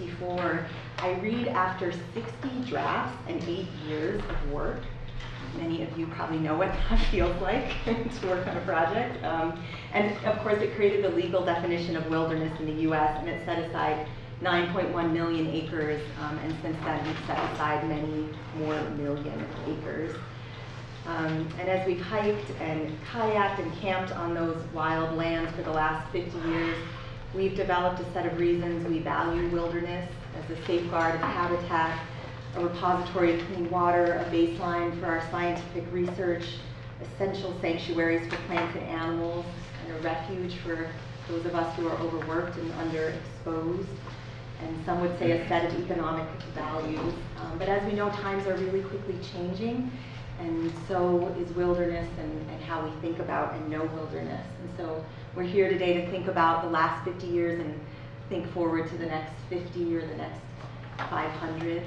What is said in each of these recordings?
64. I read after 60 drafts and 8 years of work. Many of you probably know what that feels like to work on a project. And of course, it created the legal definition of wilderness in the US, and it set aside 9.1 million acres, and since then we've set aside many more million acres. And as we've hiked and kayaked and camped on those wild lands for the last 50 years, we've developed a set of reasons we value wilderness as a safeguard of habitat, a repository of clean water, a baseline for our scientific research, essential sanctuaries for plants and animals, and a refuge for those of us who are overworked and underexposed, and some would say a set of economic values. But as we know, times are really quickly changing, and so is wilderness and how we think about and know wilderness. And so we're here today to think about the last 50 years and think forward to the next 50 or the next 500.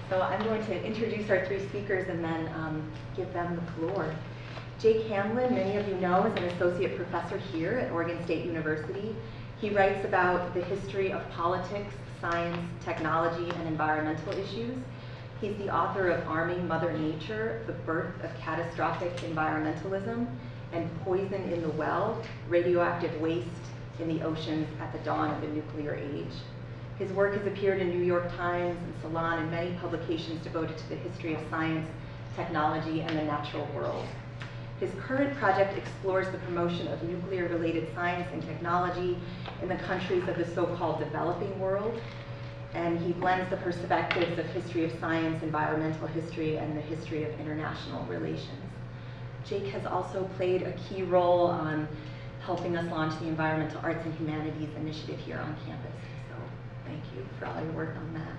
So I'm going to introduce our three speakers and then give them the floor. Jake Hamblin, many of you know, is an associate professor here at Oregon State University. He writes about the history of politics, science, technology, and environmental issues. He's the author of Arming Mother Nature, The Birth of Catastrophic Environmentalism, and Poison in the Well, Radioactive Waste in the Oceans at the Dawn of the Nuclear Age. His work has appeared in New York Times and Salon and many publications devoted to the history of science, technology, and the natural world. His current project explores the promotion of nuclear-related science and technology in the countries of the so-called developing world, and he blends the perspectives of history of science, environmental history, and the history of international relations. Jake has also played a key role on helping us launch the Environmental Arts and Humanities Initiative here on campus. So thank you for all your work on that.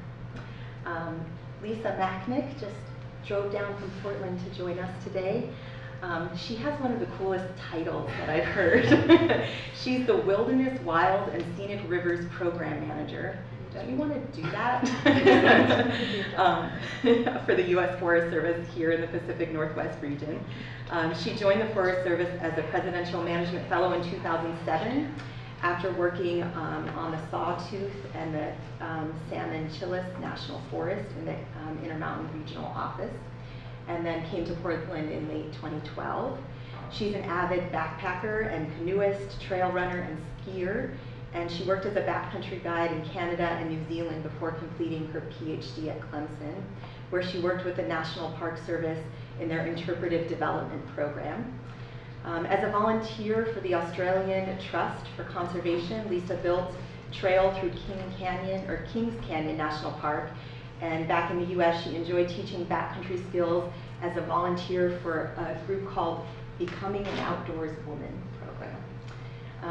Lisa Machnik just drove down from Portland to join us today. She has one of the coolest titles that I've heard. She's the Wilderness, Wild, and Scenic Rivers Program Manager. Don't you want to do that? For the U.S. Forest Service here in the Pacific Northwest region. She joined the Forest Service as a Presidential Management Fellow in 2007 after working on the Sawtooth and the Salmon Chillis National Forest in the Intermountain Regional Office, and then came to Portland in late 2012. She's an avid backpacker and canoeist, trail runner, and skier, and she worked as a backcountry guide in Canada and New Zealand before completing her PhD at Clemson, where she worked with the National Park Service in their interpretive development program. As a volunteer for the Australian Trust for Conservation, Lisa built trail through Kings Canyon National Park, and back in the US, she enjoyed teaching backcountry skills as a volunteer for a group called Becoming an Outdoors Woman program.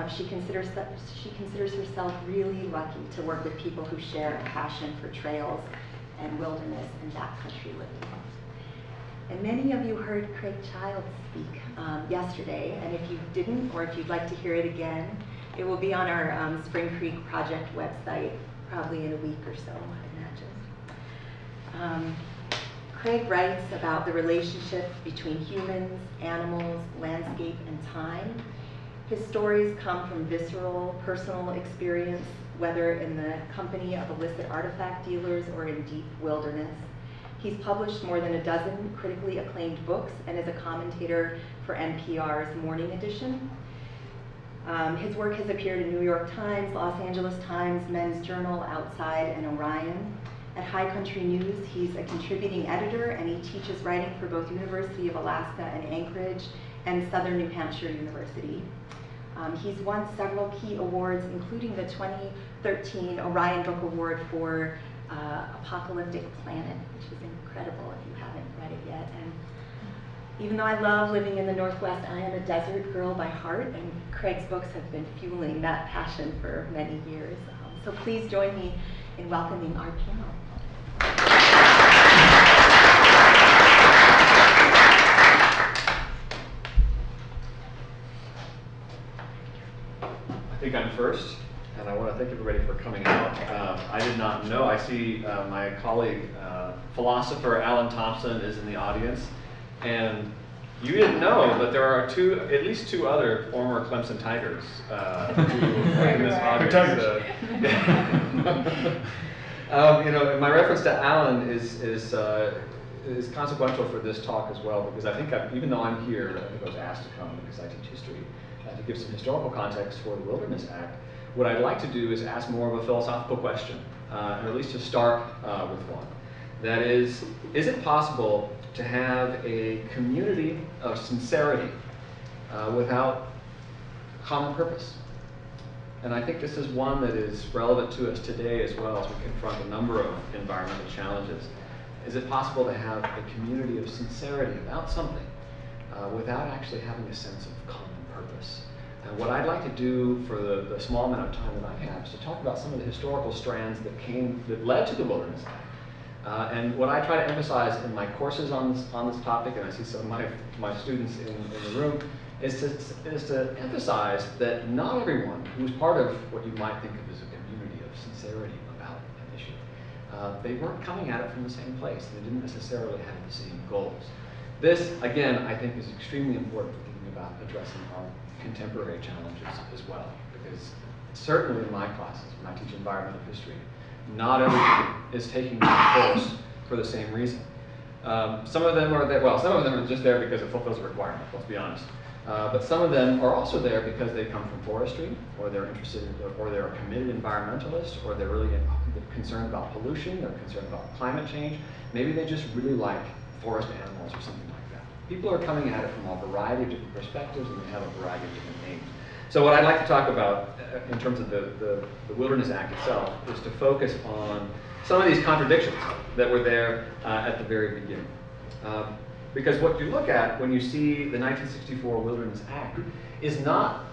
She considers herself really lucky to work with people who share a passion for trails and wilderness and backcountry living. And many of you heard Craig Childs speak yesterday, and if you didn't, or if you'd like to hear it again, it will be on our Spring Creek Project website, probably in a week or so, I imagine. Craig writes about the relationship between humans, animals, landscape, and time. His stories come from visceral, personal experience, whether in the company of illicit artifact dealers or in deep wilderness. He's published more than a dozen critically acclaimed books and is a commentator for NPR's Morning Edition. His work has appeared in New York Times, Los Angeles Times, Men's Journal, Outside, and Orion. At High Country News, he's a contributing editor, and he teaches writing for both University of Alaska and Anchorage and Southern New Hampshire University. He's won several key awards, including the 2013 Orion Book Award for Apocalyptic Planet, which is incredible if you haven't read it yet. And even though I love living in the Northwest, I am a desert girl by heart, and Craig's books have been fueling that passion for many years. So please join me in welcoming our panel. I think I'm first, and I want to thank everybody for coming out. I did not know. I see my colleague, philosopher Alan Thompson, is in the audience, and You didn't know, but there are at least two other former Clemson Tigers who work in this audience. You know, my reference to Alan is consequential for this talk as well, because I think even though I'm here, I think I was asked to come because I teach history, to give some historical context for the Wilderness Act. What I'd like to do is ask more of a philosophical question, or at least to start with one. That is it possible to have a community of sincerity without common purpose? And I think this is one that is relevant to us today as well as we confront a number of environmental challenges. Is it possible to have a community of sincerity about something without actually having a sense of common purpose? And what I'd like to do for the small amount of time that I have is to talk about some of the historical strands that led to the Wilderness Act. And what I try to emphasize in my courses on this topic, and I see some of my students in the room, is to emphasize that not everyone who's part of what you might think of as a community of sincerity about an issue, they weren't coming at it from the same place. They didn't necessarily have the same goals. This, again, I think is extremely important for thinking about addressing our contemporary challenges as well, because certainly in my classes, when I teach environmental history, not everyone is taking the course for the same reason. Some of them are there, well, some of them are just there because it fulfills a requirement, let's be honest. But some of them are also there because they come from forestry, or they're interested, or they're a committed environmentalist, or they're really concerned about pollution, they're concerned about climate change. Maybe they just really like forest animals or something like that. People are coming at it from a variety of different perspectives, and they have a variety of different aims. So what I'd like to talk about in terms of the Wilderness Act itself is to focus on some of these contradictions that were there at the very beginning. Because what you look at when you see the 1964 Wilderness Act is not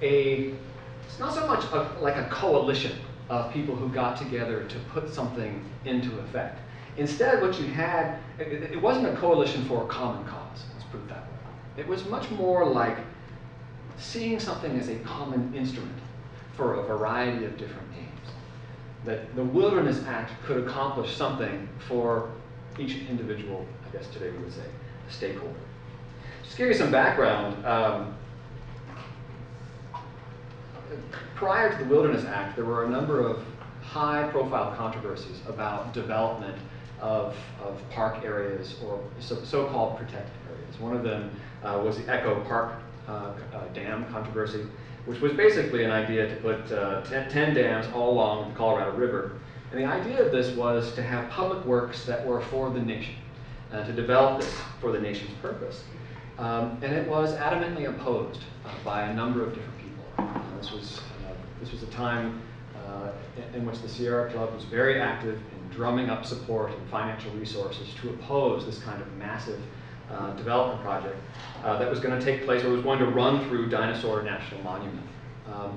so much like a coalition of people who got together to put something into effect. Instead, what you had, it wasn't a coalition for a common cause, let's put it that way. It was much more like seeing something as a common instrument for a variety of different aims. That the Wilderness Act could accomplish something for each individual, I guess today we would say, stakeholder. Just to give you some background, prior to the Wilderness Act, there were a number of high-profile controversies about development of park areas or so-called protected areas. One of them was the Echo Park Dam controversy, which was basically an idea to put 10 dams all along the Colorado River. And the idea of this was to have public works that were for the nation, to develop this for the nation's purpose. And it was adamantly opposed by a number of different people. This was a time in which the Sierra Club was very active in drumming up support and financial resources to oppose this kind of massive development project that was going to take place, or was going to run through Dinosaur National Monument.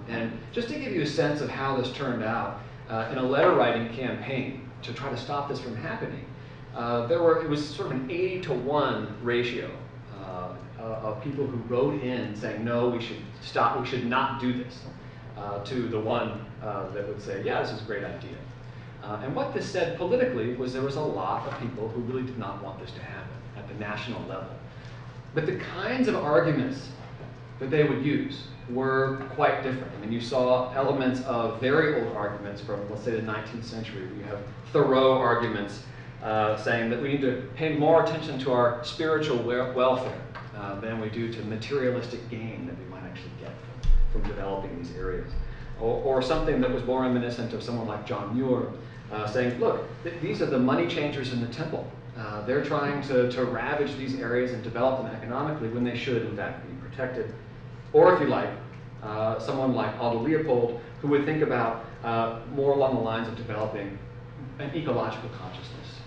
And just to give you a sense of how this turned out, in a letter-writing campaign to try to stop this from happening, it was sort of an 80-to-1 ratio of people who wrote in saying, no, we should stop, we should not do this, to the one that would say, yeah, this is a great idea. And what this said politically was there was a lot of people who really did not want this to happen at the national level. But the kinds of arguments that they would use were quite different. I mean, you saw elements of very old arguments from, let's say, the 19th century. You have Thoreau arguments saying that we need to pay more attention to our spiritual welfare than we do to materialistic gain that we might actually get from developing these areas. Or something that was more reminiscent of someone like John Muir saying, look, these are the money changers in the temple. They're trying to ravage these areas and develop them economically when they should, in fact, be protected. Or if you like, someone like Aldo Leopold, who would think about more along the lines of developing an ecological consciousness,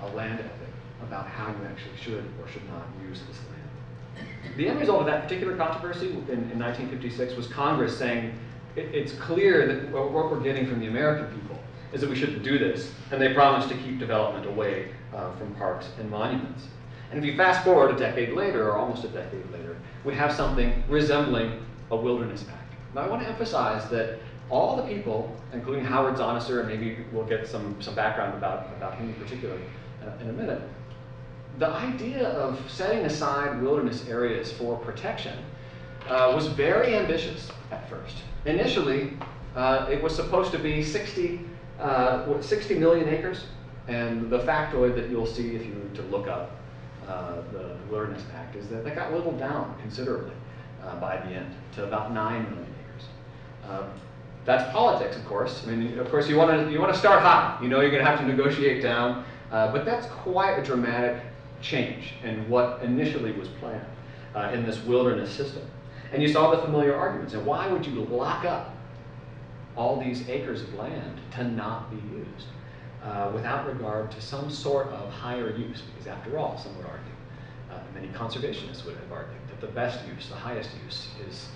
a land ethic, about how you actually should or should not use this land. The end result of that particular controversy in 1956 was Congress saying, it's clear that what we're getting from the American people is that we shouldn't do this, and they promised to keep development away from parks and monuments. And if you fast forward a decade later, or almost a decade later, we have something resembling a Wilderness Act. Now I want to emphasize that all the people, including Howard Zonesser, and maybe we'll get some background about him in particular in a minute, the idea of setting aside wilderness areas for protection was very ambitious at first. Initially, it was supposed to be 60 million acres, and the factoid that you'll see if you were to look up the Wilderness Act is that they got whittled down considerably by the end to about 9 million acres. That's politics, of course. I mean, of course, you want to start high. You know you're going to have to negotiate down, but that's quite a dramatic change in what initially was planned in this wilderness system. And you saw the familiar arguments. And why would you lock up all these acres of land to not be used without regard to some sort of higher use? Because after all, some would argue, many conservationists would have argued, that the best use, the highest use, is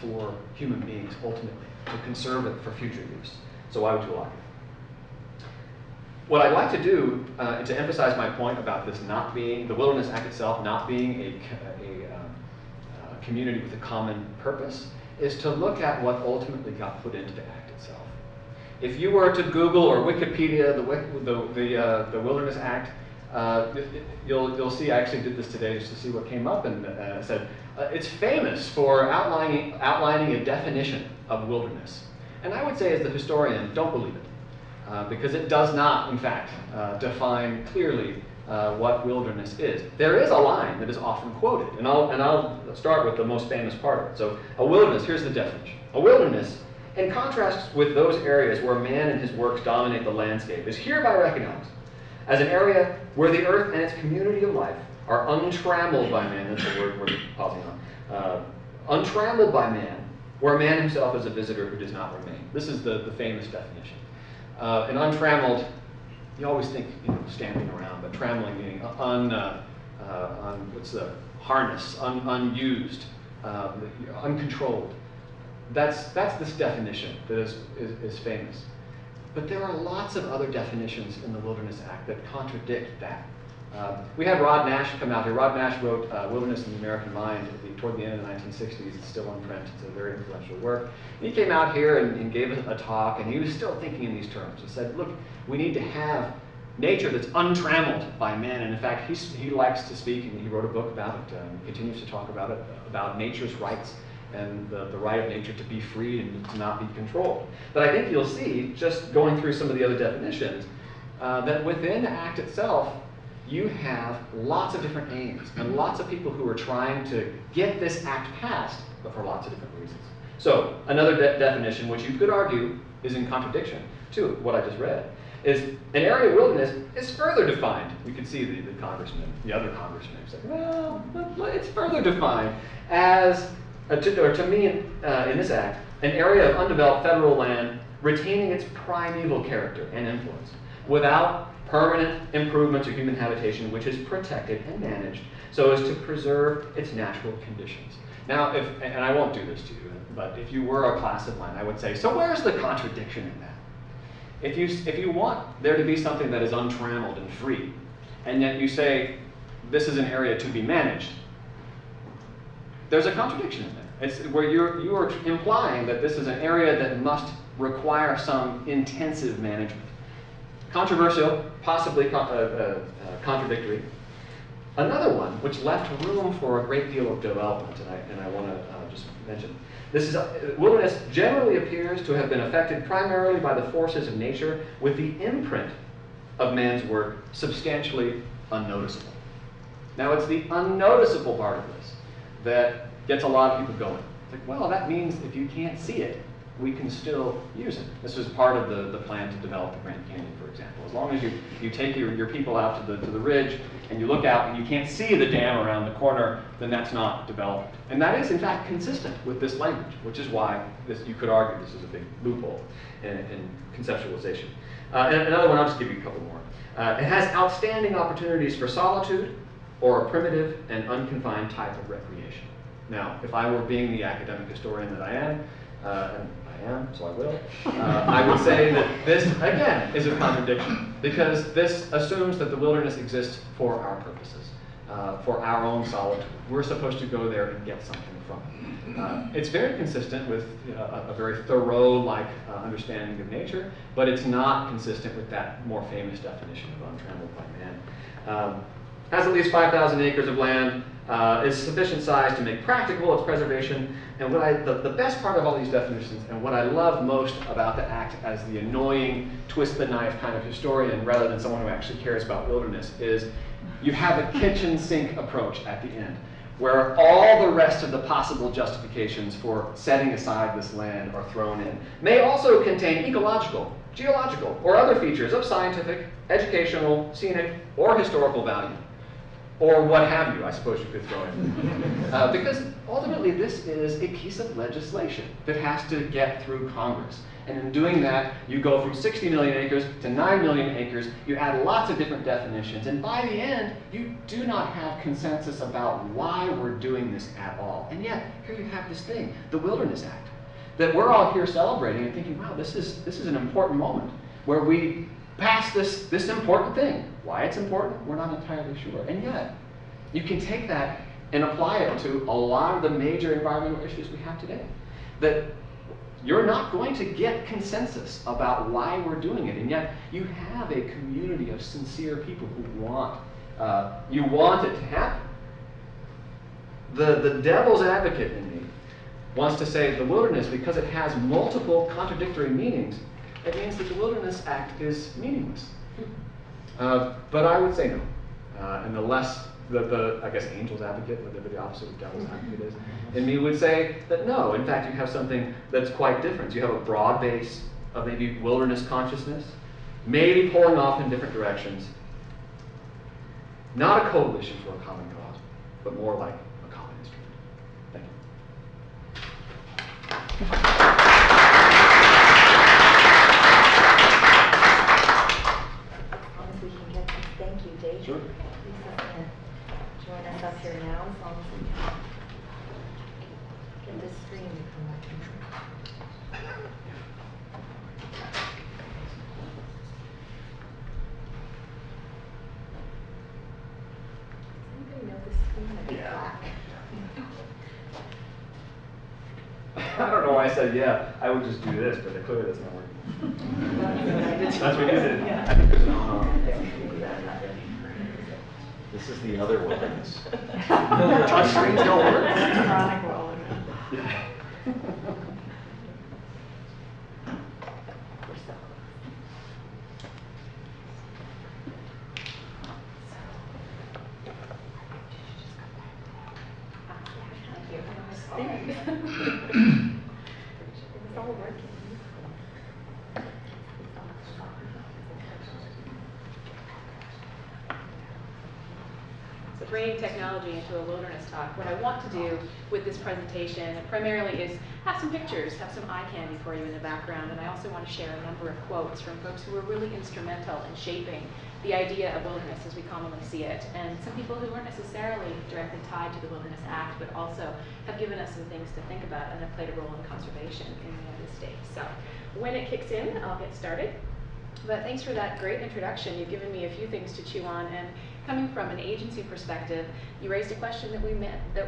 for human beings ultimately, to conserve it for future use. So why would you lock it? What I'd like to do to emphasize my point about this not being, the Wilderness Act itself not being a community with a common purpose, is to look at what ultimately got put into the Act itself. If you were to Google or Wikipedia the Wilderness Act, you'll see, I actually did this today just to see what came up, and said, it's famous for outlining a definition of wilderness. And I would say, as the historian, don't believe it, because it does not, in fact, define clearly what wilderness is. There is a line that is often quoted, and I'll start with the most famous part of it. So, a wilderness, here's the definition. A wilderness, in contrast with those areas where man and his works dominate the landscape, is hereby recognized as an area where the earth and its community of life are untrammeled by man. That's the word we're pausing on. Untrammeled by man, where man himself is a visitor who does not remain. This is the famous definition. And untrammeled, you always think, stamping around, but trammeling meaning what's the harness, unused, uncontrolled. That's this definition that is famous. But there are lots of other definitions in the Wilderness Act that contradict that. We had Rod Nash come out here. Rod Nash wrote Wilderness in the American Mind toward the end of the 1960s. It's still in print. It's a very influential work. And he came out here and gave a talk, and he was still thinking in these terms. He said, look, we need to have nature that's untrammeled by man. And in fact, he likes to speak, and he wrote a book about it, continues to talk about it, about nature's rights and the right of nature to be free and to not be controlled. But I think you'll see, just going through some of the other definitions, that within the Act itself, you have lots of different aims and lots of people who are trying to get this Act passed, but for lots of different reasons. So another definition, which you could argue is in contradiction to what I just read, is an area of wilderness is further defined. You can see the congressman, the other congressman, who's like, well, it's further defined as, to me in this Act, an area of undeveloped federal land retaining its primeval character and influence without permanent improvements of human habitation, which is protected and managed so as to preserve its natural conditions. Now, and I won't do this to you, but if you were a class of mine, I would say, so where's the contradiction in that? If you want there to be something that is untrammeled and free, and yet you say this is an area to be managed, there's a contradiction in there. It's where you are implying that this is an area that must require some intensive management. Controversial, possibly contradictory. Another one, which left room for a great deal of development, and I want to just mention. This is wilderness generally appears to have been affected primarily by the forces of nature, with the imprint of man's work substantially unnoticeable. Now, it's the unnoticeable part of this that gets a lot of people going. It's like, well, that means if you can't see it, we can still use it. This was part of the plan to develop the Grand Canyon, for example. As long as you take your people out to the ridge and you look out and you can't see the dam around the corner, then that's not development. And that is, in fact, consistent with this language, which is why you could argue this is a big loophole in conceptualization. And another one, I'll just give you a couple more. It has outstanding opportunities for solitude or a primitive and unconfined type of recreation. Now, if I were being the academic historian that I am, and I am, so I will, I would say that this, again, is a contradiction, because this assumes that the wilderness exists for our purposes, for our own solitude. We're supposed to go there and get something from it. It's very consistent with a very Thoreau-like understanding of nature, but it's not consistent with that more famous definition of untrammeled by man. has at least 5,000 acres of land, is sufficient size to make practical its preservation. And what the best part of all these definitions, and what I love most about the Act as the annoying, twist the knife kind of historian rather than someone who actually cares about wilderness, is you have a kitchen sink approach at the end, where all the rest of the possible justifications for setting aside this land are thrown in. May also contain ecological, geological, or other features of scientific, educational, scenic, or historical value. Or what have you, I suppose you could throw in. Because ultimately this is a piece of legislation that has to get through Congress. And in doing that, you go from 60 million acres to 9 million acres, you add lots of different definitions, and by the end, you do not have consensus about why we're doing this at all. And yet, here you have this thing, the Wilderness Act, that we're all here celebrating and thinking, wow, this is an important moment, where we pass this important thing. Why it's important, we're not entirely sure. And yet, you can take that and apply it to a lot of the major environmental issues we have today. That you're not going to get consensus about why we're doing it, and yet you have a community of sincere people who want it to happen. The devil's advocate in me wants to say the wilderness, because it has multiple contradictory meanings, it means that the Wilderness Act is meaningless. But I would say no. And the less, I guess, angel's advocate, whatever the opposite of devil's advocate is, in me would say that no, in fact, you have something that's quite different. You have a broad base of maybe wilderness consciousness, maybe pulling off in different directions. Not a coalition for a common cause, but more like a common instrument. Thank you. We can get this. Thank you, Dave. Sure. Lisa's going to join us up here now, as long as we can get this screen to come back. Does anybody know this screen might be black? I don't know why I said yeah. I would just do this, but clearly that's not working. That's what you did. Yeah. I think there's an on-off. This is the other wilderness. Touch screens don't work. Chronic wilderness. Yeah. We're so close. It was all working. So bringing technology into a wilderness talk, what I want to do with this presentation primarily is have some pictures, have some eye candy for you in the background, and I also want to share a number of quotes from folks who were really instrumental in shaping the idea of wilderness as we commonly see it, and some people who weren't necessarily directly tied to the Wilderness Act, but also have given us some things to think about and have played a role in conservation in the United States. So when it kicks in, I'll get started. But thanks for that great introduction. You've given me a few things to chew on, and coming from an agency perspective, you raised a question that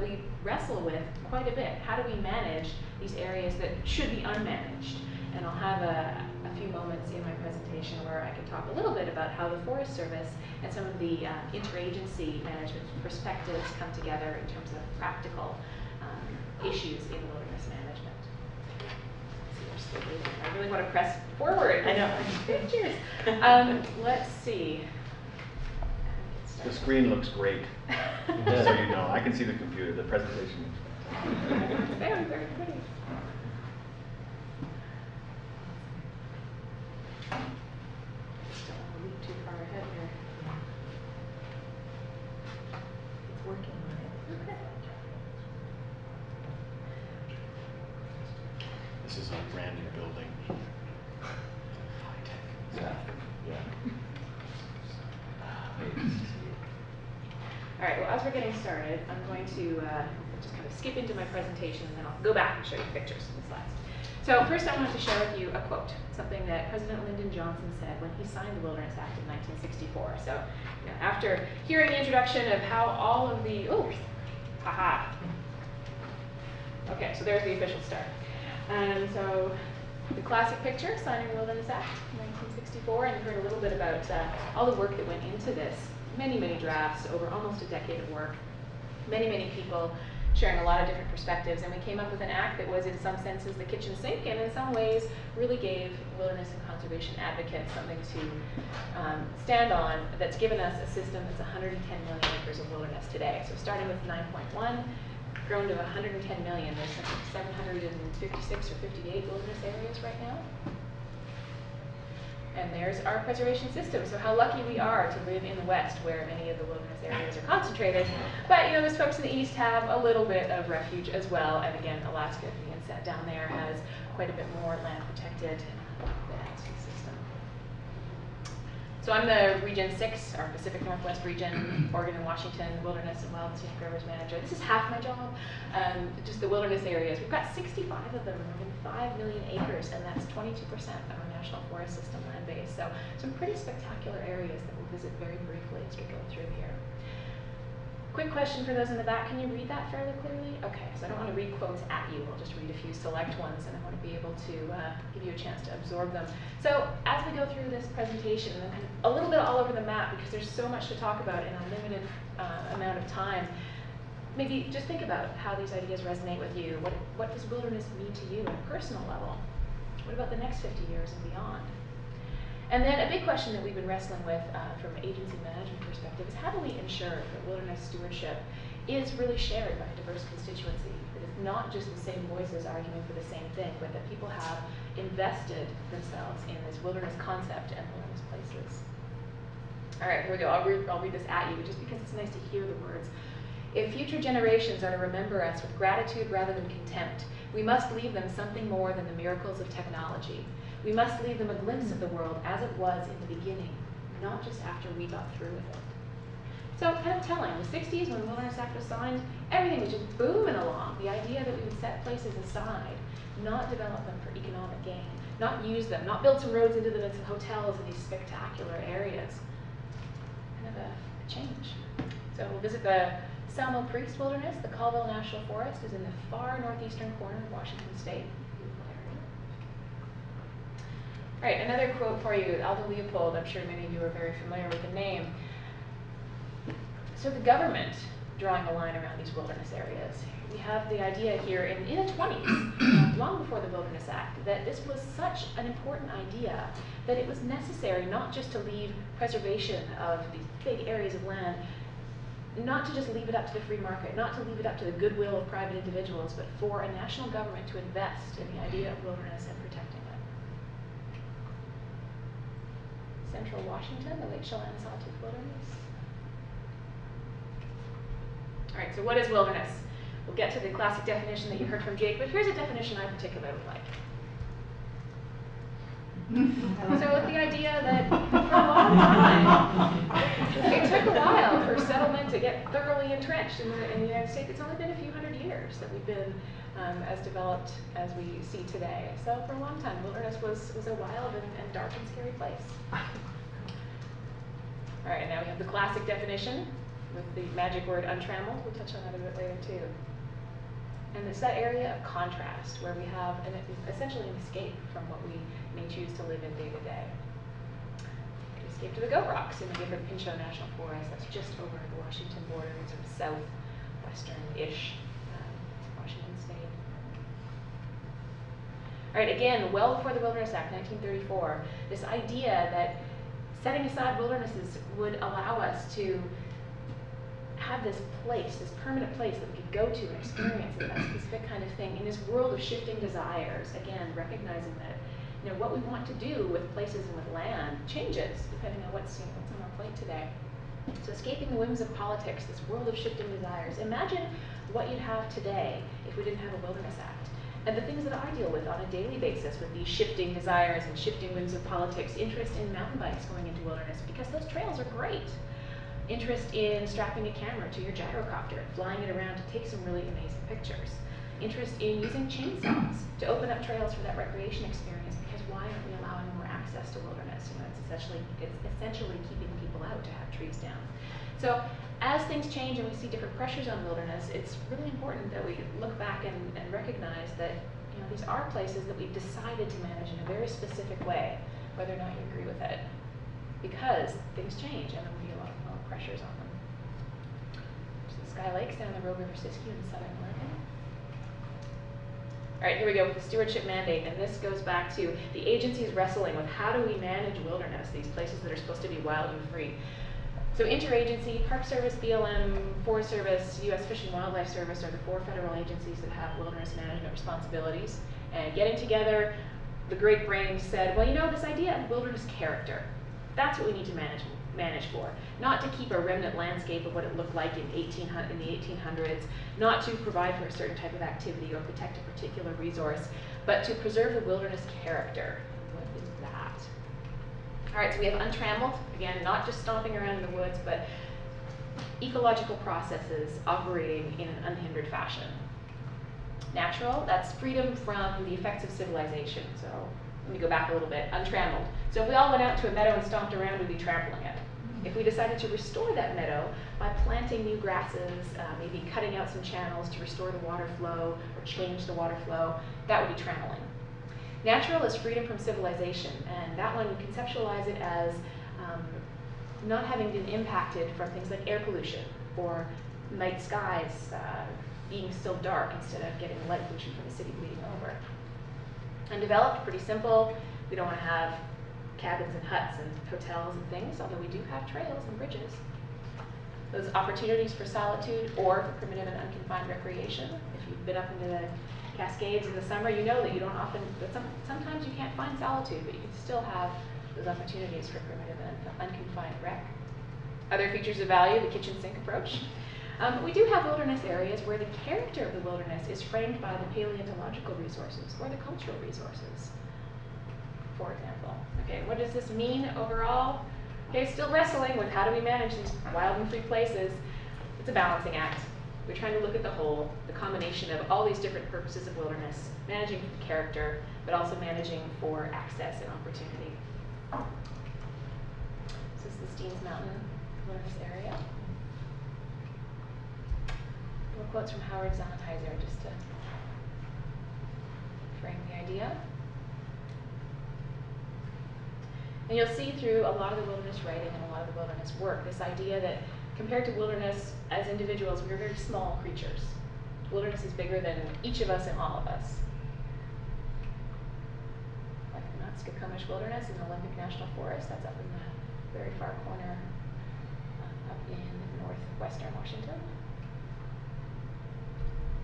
we wrestle with quite a bit. How do we manage these areas that should be unmanaged? And I'll have a few moments in my presentation where I can talk a little bit about how the Forest Service and some of the interagency management perspectives come together in terms of practical issues in wilderness management. Still waiting. I really want to press forward. I know. Pictures. Let's see. The screen looks great. Just so you know, I can see the computer, the presentation. Very, very pretty. Still a week too far ahead here. It's working on it. Okay. This is a brand new building. Yeah. Yeah. All right, well, as we're getting started, I'm going to just kind of skip into my presentation, and then I'll go back and show you pictures and slides. So first I wanted to share with you a quote, something that President Lyndon Johnson said when he signed the Wilderness Act in 1964. So after hearing the introduction of how all of the, haha. Okay, so there's the official start. And so the classic picture, signing the Wilderness Act in 1964, and you heard a little bit about all the work that went into this many, many drafts over almost a decade of work, many, many people sharing a lot of different perspectives, and we came up with an act that was in some senses the kitchen sink, and in some ways really gave wilderness and conservation advocates something to stand on, that's given us a system that's 110 million acres of wilderness today. So starting with 9.1, grown to 110 million. There's something 756 or 58 wilderness areas right now. And there's our preservation system. So how lucky we are to live in the West, where many of the wilderness areas are concentrated. But those folks in the East have a little bit of refuge as well. And again, Alaska, being set down there, has quite a bit more land protected system. So I'm the Region 6, our Pacific Northwest region, Oregon and Washington Wilderness and Wild Scenic Rivers Manager. This is half my job, just the wilderness areas. We've got 65 of them, more than 5 million acres, and that's 22% of our National Forest System land base. So some pretty spectacular areas that we'll visit very briefly as we go through here. Quick question for those in the back, can you read that fairly clearly? Okay, so I don't want to read quotes at you, I'll just read a few select ones, and I want to be able to give you a chance to absorb them. So as we go through this presentation, and kind of a little bit all over the map, because there's so much to talk about in a limited amount of time, maybe just think about how these ideas resonate with you. What does wilderness mean to you on a personal level? What about the next 50 years and beyond? And then a big question that we've been wrestling with from an agency management perspective is how do we ensure that wilderness stewardship is really shared by a diverse constituency, that it's not just the same voices arguing for the same thing, but that people have invested themselves in this wilderness concept and wilderness places. All right, here we go. I'll read this at you just because it's nice to hear the words. If future generations are to remember us with gratitude rather than contempt, we must leave them something more than the miracles of technology. We must leave them a glimpse of the world as it was in the beginning, not just after we got through with it. So kind of telling, the 60s when the Wilderness Act was signed, everything was just booming along. The idea that we would set places aside, not develop them for economic gain, not use them, not build some roads into them and some hotels in these spectacular areas. Kind of a change. So we'll visit the Salmo Priest Wilderness. The Colville National Forest is in the far northeastern corner of Washington State. All right, another quote for you, Aldo Leopold. I'm sure many of you are very familiar with the name. So the government drawing a line around these wilderness areas. We have the idea here in the 20s, long before the Wilderness Act, that this was such an important idea that it was necessary not just to leave preservation of these big areas of land, not to just leave it up to the free market, not to leave it up to the goodwill of private individuals, but for a national government to invest in the idea of wilderness and protecting it. Central Washington, the Lake Chelan Sawtooth Wilderness. All right, so what is wilderness? We'll get to the classic definition that you heard from Jake, but here's a definition I particularly like. So with the idea that for a long time, it took a while for settlement to get thoroughly entrenched in the United States. It's only been a few hundred years that we've been as developed as we see today. So for a long time, wilderness was a wild and dark and scary place. All right, now we have the classic definition with the magic word untrammeled. We'll touch on that a bit later too. And it's that area of contrast where we have essentially an escape from what we may choose to live in day to day. We escape to the Goat Rocks in the Gifford Pinchot National Forest. That's just over the Washington border, sort of southwestern-ish Washington state. All right, again, well before the Wilderness Act, 1934, this idea that setting aside wildernesses would allow us to have this place, this permanent place that we could go to and experience a specific kind of thing in this world of shifting desires. Again, recognizing that what we want to do with places and with land changes depending on what's on our plate today. So escaping the whims of politics, this world of shifting desires. Imagine what you'd have today if we didn't have a Wilderness Act. And the things that I deal with on a daily basis with these shifting desires and shifting whims of politics, interest in mountain bikes going into wilderness, because those trails are great. Interest in strapping a camera to your gyrocopter, flying it around to take some really amazing pictures. Interest in using chainsaws to open up trails for that recreation experience, because why aren't we allowing more access to wilderness? It's essentially keeping people out to have trees down. So as things change and we see different pressures on wilderness, it's really important that we look back and recognize that these are places that we've decided to manage in a very specific way, whether or not you agree with it, because things change and there will be a lot of pressures on them. There's the Sky Lakes down the Rogue River Siskiyou in southern Oregon. All right, here we go with the stewardship mandate, and this goes back to the agencies wrestling with how do we manage wilderness, these places that are supposed to be wild and free. So interagency, Park Service, BLM, Forest Service, U.S. Fish and Wildlife Service are the 4 federal agencies that have wilderness management responsibilities. And getting together, the great brains said, well, you know, this idea of wilderness character, that's what we need to manage for. Not to keep a remnant landscape of what it looked like in the 1800s, not to provide for a certain type of activity or protect a particular resource, but to preserve the wilderness character. What is that? All right, so we have untrammeled, again, not just stomping around in the woods, but ecological processes operating in an unhindered fashion. Natural, that's freedom from the effects of civilization. So let me go back a little bit. Untrammeled. So if we all went out to a meadow and stomped around, we'd be trampling it. If we decided to restore that meadow by planting new grasses, maybe cutting out some channels to restore the water flow or change the water flow, that would be trammeling. Natural is freedom from civilization, and that one, we conceptualize it as not having been impacted from things like air pollution or night skies being still dark instead of getting light pollution from the city bleeding over. Undeveloped, pretty simple. We don't want to have cabins and huts and hotels and things, although we do have trails and bridges. Those opportunities for solitude or for primitive and unconfined recreation. If you've been up into the Cascades in the summer, you know that you don't often, that sometimes you can't find solitude, but you can still have those opportunities for primitive and unconfined rec. Other features of value, the kitchen sink approach. We do have wilderness areas where the character of the wilderness is framed by the paleontological resources or the cultural resources, for example. Okay, what does this mean overall? Okay, still wrestling with how do we manage these wild and free places. It's a balancing act. We're trying to look at the whole, the combination of all these different purposes of wilderness, managing for character, but also managing for access and opportunity. This is the Steens Mountain Wilderness Area. More quotes from Howard Zonnetizer just to frame the idea. And you'll see through a lot of the wilderness writing and a lot of the wilderness work, this idea that compared to wilderness, as individuals, we are very small creatures. Wilderness is bigger than each of us and all of us. Like the Matskokomish Wilderness in the Olympic National Forest, that's up in the very far corner up in northwestern Washington.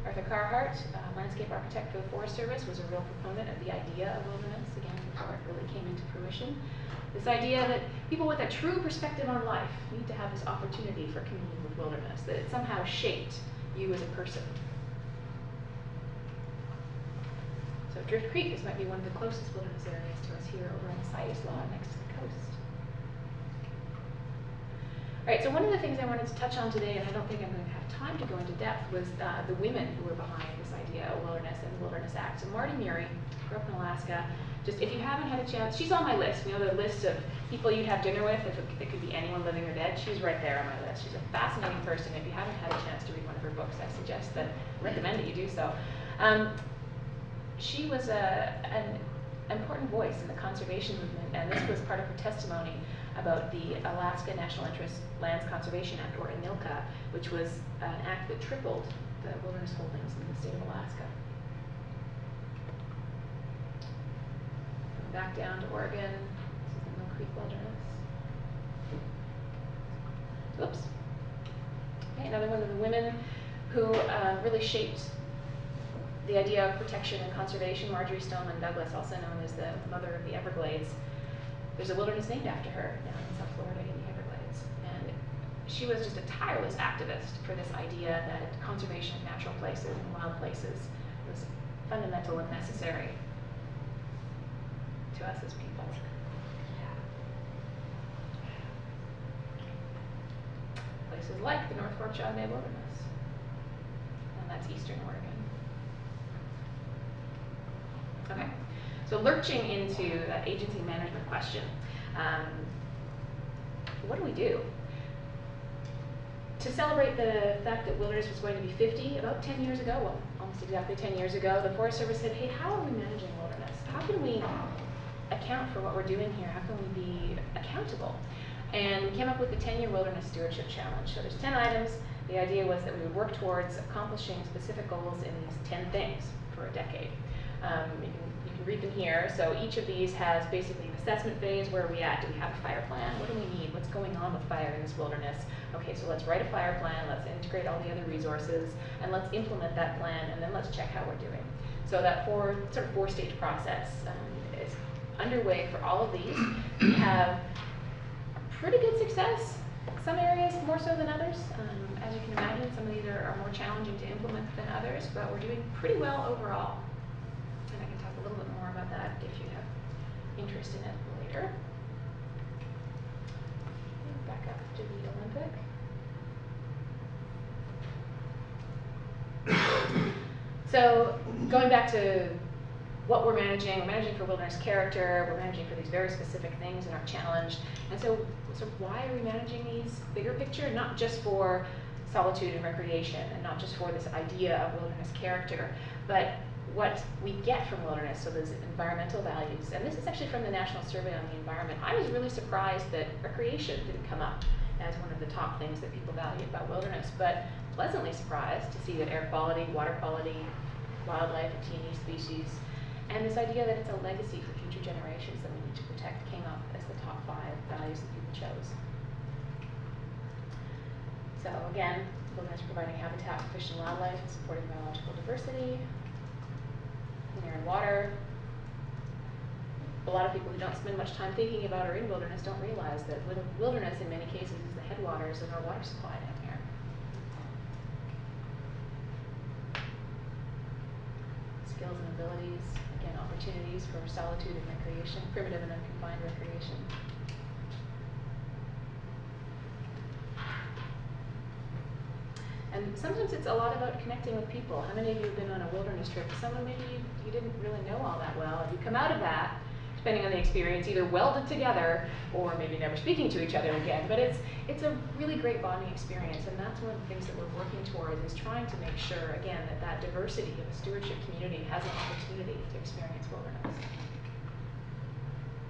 Arthur Carhart, landscape architect for the Forest Service, was a real proponent of the idea of wilderness, again, before it really came into fruition. This idea that people with a true perspective on life need to have this opportunity for communing with wilderness, that it somehow shaped you as a person. So Drift Creek, this might be one of the closest wilderness areas to us here over on the Scius Law next to the coast. All right, so one of the things I wanted to touch on today, and I don't think I'm going to have time to go into depth, was the women who were behind this idea of wilderness and the Wilderness Act. So Marty Murray grew up in Alaska. Just if you haven't had a chance, she's on my list. You know, the list of people you'd have dinner with, if it could be anyone living or dead, she's right there on my list. She's a fascinating person. If you haven't had a chance to read one of her books, I suggest that, recommend that you do so. She was an important voice in the conservation movement, and this was part of her testimony about the Alaska National Interest Lands Conservation Act, or ANILCA, which was an act that tripled the wilderness holdings in the state of Alaska. Going back down to Oregon, this is the Mill Creek Wilderness. Oops. Okay, another one of the women who really shaped the idea of protection and conservation, Marjorie Stoneman Douglas, also known as the mother of the Everglades. There's a wilderness named after her down in South Florida in the Everglades. And she was just a tireless activist for this idea that conservation of natural places and wild places was fundamental and necessary to us as people. Places like the North Fork John Day Wilderness. And that's eastern Oregon. Okay, so lurching into that agency management question, what do we do? To celebrate the fact that wilderness was going to be 50, about 10 years ago, well, almost exactly 10 years ago, the Forest Service said, hey, how are we managing wilderness? How can we account for what we're doing here? How can we be accountable? And we came up with the 10-year Wilderness Stewardship Challenge. So there's 10 items. The idea was that we would work towards accomplishing specific goals in these 10 things for a decade. You can read them here. So each of these has basically an assessment phase. Where are we at? Do we have a fire plan? What do we need? What's going on with fire in this wilderness? Okay, so let's write a fire plan. Let's integrate all the other resources, and let's implement that plan, and then let's check how we're doing. So that four-stage process is underway for all of these. We have pretty good success. Some areas more so than others. As you can imagine, some of these are more challenging to implement than others, but we're doing pretty well overall. And I can talk a little bit more about that if you have interest in it later. And back up to the Olympic. So going back to what we're managing for wilderness character, we're managing for these very specific things in our challenge. And so why are we managing these bigger picture? Not just for solitude and recreation, and not just for this idea of wilderness character, but what we get from wilderness, so those environmental values. And this is actually from the National Survey on the Environment. I was really surprised that recreation didn't come up as one of the top things that people value about wilderness, but pleasantly surprised to see that air quality, water quality, wildlife, and T&E species, and this idea that it's a legacy for future generations that we need to protect came up as the top 5 values that people chose. So again, wilderness providing habitat for fish and wildlife and supporting biological diversity, clean air and water. A lot of people who don't spend much time thinking about or in wilderness don't realize that wilderness in many cases is the headwaters of our water supply down here. Skills and abilities, again, opportunities for solitude and recreation, primitive and unconfined recreation. And sometimes it's a lot about connecting with people. How many of you have been on a wilderness trip with someone maybe you didn't really know all that well? You come out of that, depending on the experience, either welded together or maybe never speaking to each other again. But it's a really great bonding experience, and that's one of the things that we're working towards, is trying to make sure, again, that diversity of a stewardship community has an opportunity to experience wilderness.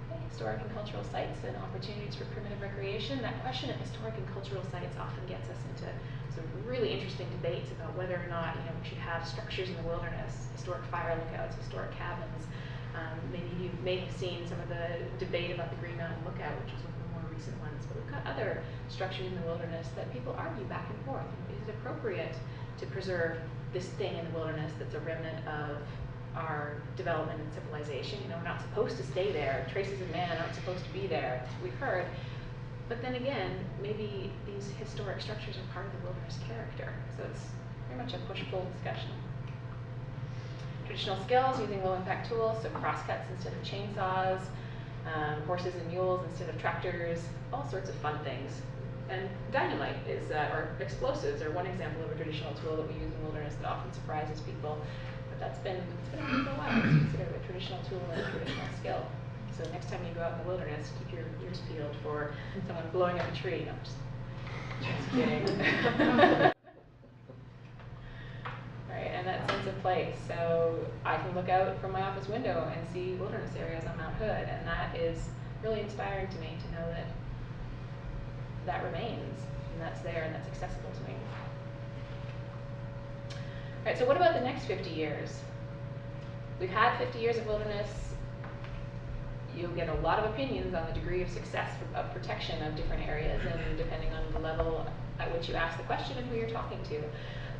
Okay, historic and cultural sites and opportunities for primitive recreation. That question of historic and cultural sites often gets us into some really interesting debates about whether or not we should have structures in the wilderness, historic fire lookouts, historic cabins. Maybe you may have seen some of the debate about the Green Mountain Lookout, which is one of the more recent ones. But we've got other structures in the wilderness that people argue back and forth. Is it appropriate to preserve this thing in the wilderness that's a remnant of our development and civilization? We're not supposed to stay there. Traces of man aren't supposed to be there, we've heard. But then again, maybe these historic structures are part of the wilderness character. So it's very much a push-pull discussion. Traditional skills, using low-impact tools, so crosscuts instead of chainsaws, horses and mules instead of tractors, all sorts of fun things. And dynamite or explosives are one example of a traditional tool that we use in the wilderness that often surprises people. But it's been around for a while. It's considered a traditional tool and a traditional skill. So next time you go out in the wilderness, keep your ears peeled for someone blowing up a tree. No, just kidding. Right, and that sense of place. So I can look out from my office window and see wilderness areas on Mount Hood, and that is really inspiring to me to know that that remains, and that's there, and that's accessible to me. All right, so what about the next 50 years? We've had 50 years of wilderness. You'll get a lot of opinions on the degree of success of protection of different areas, and depending on the level at which you ask the question and who you're talking to.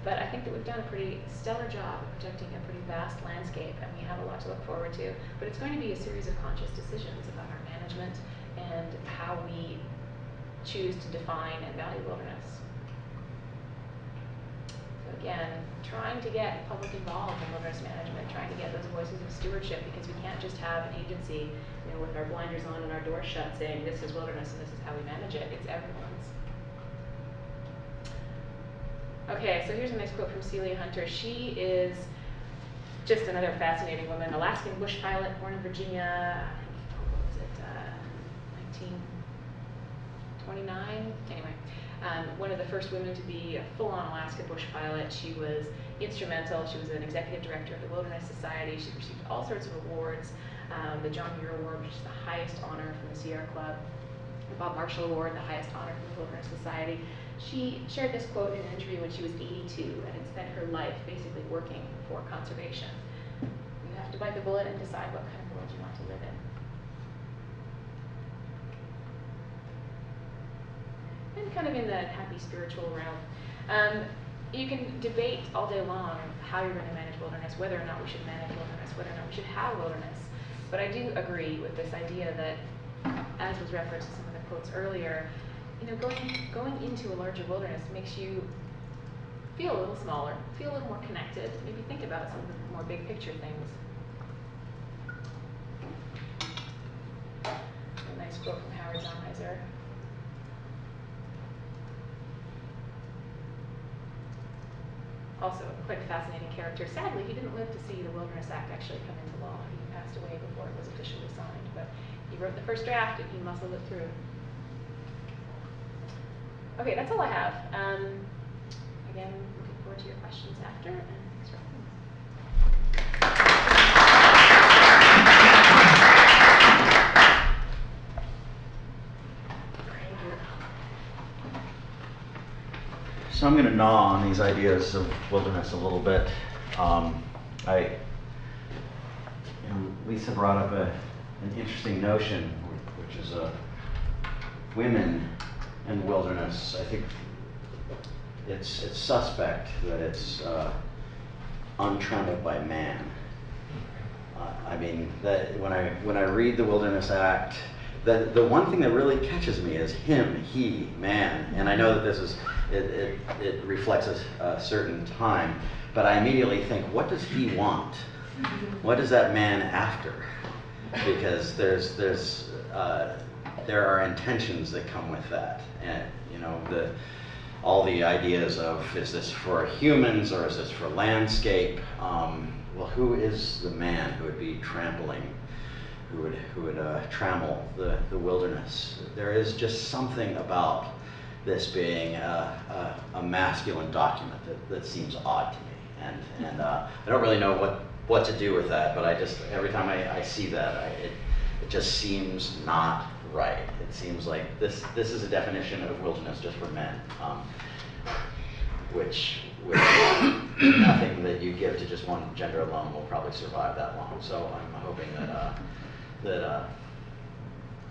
But I think that we've done a pretty stellar job of protecting a pretty vast landscape, and we have a lot to look forward to. But it's going to be a series of conscious decisions about our management and how we choose to define and value wilderness. So again, trying to get the public involved in wilderness management, trying to get those voices of stewardship, because we can't just have an agency with our blinders on and our doors shut saying this is wilderness and this is how we manage it. It's everyone's. Okay, so here's a nice quote from Celia Hunter. She is just another fascinating woman, Alaskan bush pilot, born in Virginia, what was it, 1929? Anyway, one of the first women to be a full-on Alaska bush pilot. She was instrumental. She was an executive director of the Wilderness Society. She received all sorts of awards, the John Muir Award, which is the highest honor from the Sierra Club. the Bob Marshall Award, the highest honor from the Wilderness Society. She shared this quote in an interview when she was 82 and had spent her life basically working for conservation. You have to bite the bullet and decide what kind of world you want to live in. And kind of in that happy spiritual realm. You can debate all day long how you're going to manage wilderness, whether or not we should manage wilderness, whether or not we should have wilderness. But I do agree with this idea that, as was referenced in some of the quotes earlier, you know, going into a larger wilderness makes you feel a little smaller, feel a little more connected, maybe think about some of the more big picture things. A nice quote from Howard Zahniser. Also quite a fascinating character. Sadly, he didn't live to see the Wilderness Act actually come into law. He passed away before it was officially signed, but he wrote the first draft and he muscled it through. Okay, that's all I have. Again, looking forward to your questions after, and thanks for having me. So I'm going to gnaw on these ideas of wilderness a little bit. Lisa brought up an interesting notion, which is women and wilderness. I think it's suspect that it's untrammeled by man. I mean, that when I read the Wilderness Act, the one thing that really catches me is him, he, man, and I know that this is it reflects a certain time, but I immediately think, what does he want? What is that man after? Because there are intentions that come with that, and you know, all the ideas of, is this for humans or is this for landscape? Well, who is the man who would be trampling, who would trammel the wilderness? There is just something about this being a masculine document that seems odd to me, and I don't really know what to do with that, but I just, every time I see that, it just seems not right. It seems like this is a definition of wilderness just for men, which nothing that you give to just one gender alone will probably survive that long. So I'm hoping that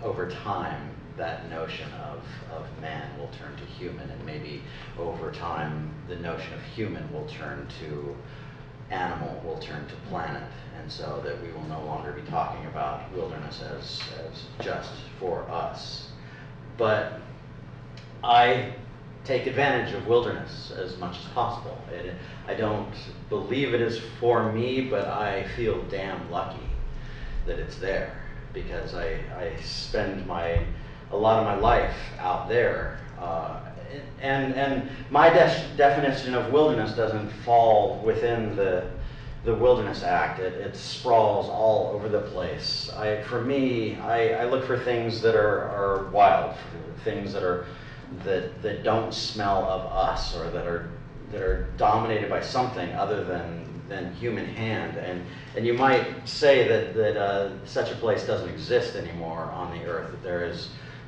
over time that notion of man will turn to human, and maybe over time the notion of human will turn to animal, will turn to planet, and so that we will no longer be talking about wilderness as just for us. But I take advantage of wilderness as much as possible. I don't believe it is for me, but I feel damn lucky that it's there, because I spend a lot of my life out there, and my definition of wilderness doesn't fall within the Wilderness Act. It sprawls all over the place. For me, I look for things that are wild, things that don't smell of us, or that are dominated by something other than human hand. And you might say that such a place doesn't exist anymore on the earth, that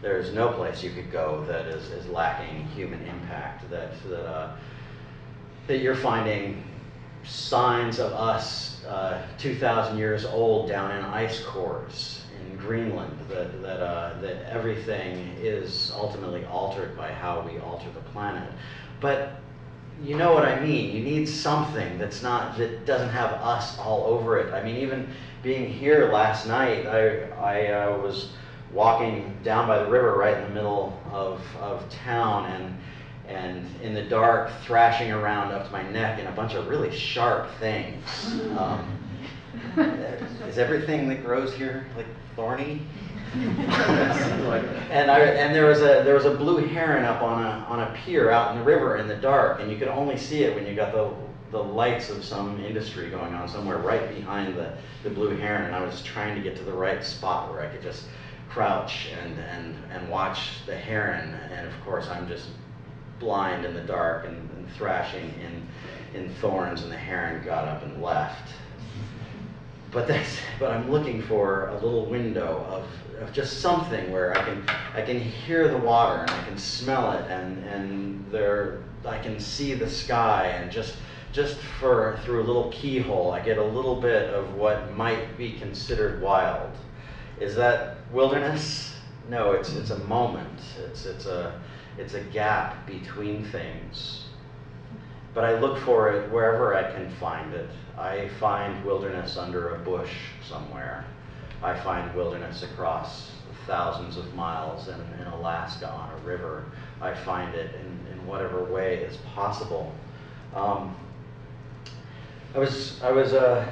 there is no place you could go that is lacking human impact, that you're finding signs of us 2,000 years old down in ice cores in Greenland, that everything is ultimately altered by how we alter the planet. But you know what I mean. You need something that doesn't have us all over it. I mean, even being here last night, I was walking down by the river right in the middle of town, and in the dark, thrashing around up to my neck in a bunch of really sharp things. Is everything that grows here like thorny? And there was a blue heron up on a pier out in the river in the dark, and you could only see it when you got the lights of some industry going on somewhere right behind the blue heron. And I was trying to get to the right spot where I could just crouch and watch the heron, and of course I'm just blind in the dark and thrashing in thorns, and the heron got up and left. but I'm looking for a little window of just something where I can hear the water and I can smell it, and I can see the sky, and just through a little keyhole I get a little bit of what might be considered wild. Is that wilderness? No, it's a moment. It's a gap between things. But I look for it wherever I can find it. I find wilderness under a bush somewhere. I find wilderness across thousands of miles in Alaska on a river. I find it in whatever way is possible. I was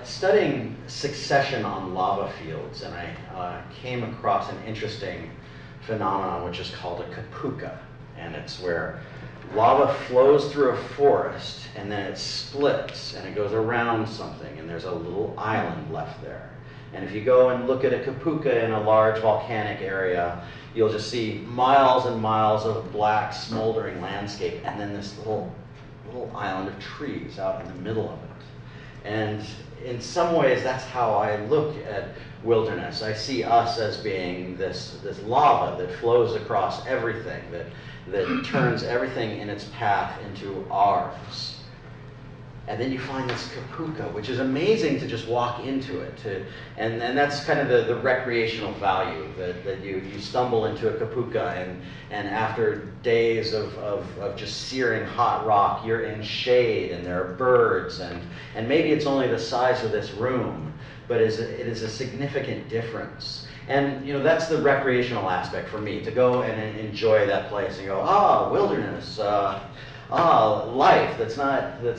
studying succession on lava fields, and I came across an interesting phenomenon which is called a kapuka, and it's where lava flows through a forest and then it splits and it goes around something, and there's a little island left there. And if you go and look at a kapuka in a large volcanic area, you'll just see miles and miles of black smoldering landscape, and then this little island of trees out in the middle of it. And in some ways, that's how I look at wilderness. I see us as being this lava that flows across everything, that turns everything in its path into ours. And then you find this kapuka, which is amazing to just walk into it. And that's kind of the recreational value, that you stumble into a kapuka, and after days of just searing hot rock, you're in shade, and there are birds, and maybe it's only the size of this room, but it is a significant difference. And that's the recreational aspect for me, to go and enjoy that place and go, wilderness, life that's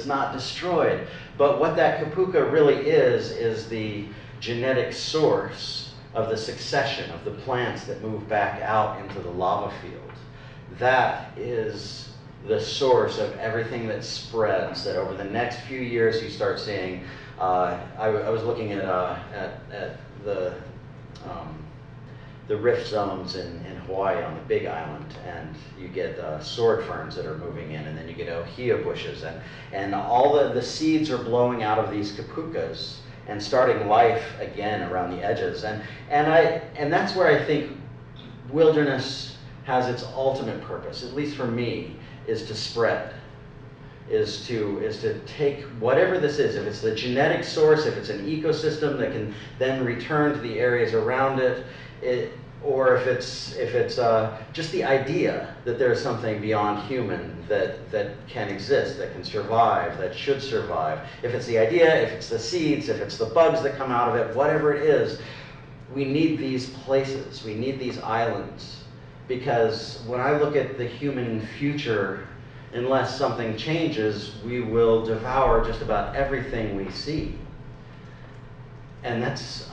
not destroyed. But what that kapuka really is the genetic source of the succession of the plants that move back out into the lava field. That is the source of everything that spreads, that over the next few years you start seeing. I was looking at the rift zones in Hawaii on the Big Island, and you get sword ferns that are moving in, and then you get ohia bushes, and all the seeds are blowing out of these kapukas and starting life again around the edges, and that's where I think wilderness has its ultimate purpose, at least for me, is to spread. Is to take whatever this is, if it's the genetic source, if it's an ecosystem that can then return to the areas around it, or if it's just the idea that there's something beyond human that can exist, that can survive, that should survive. If it's the idea, if it's the seeds, if it's the bugs that come out of it, whatever it is, we need these places, we need these islands, because when I look at the human future, unless something changes, we will devour just about everything we see. And that's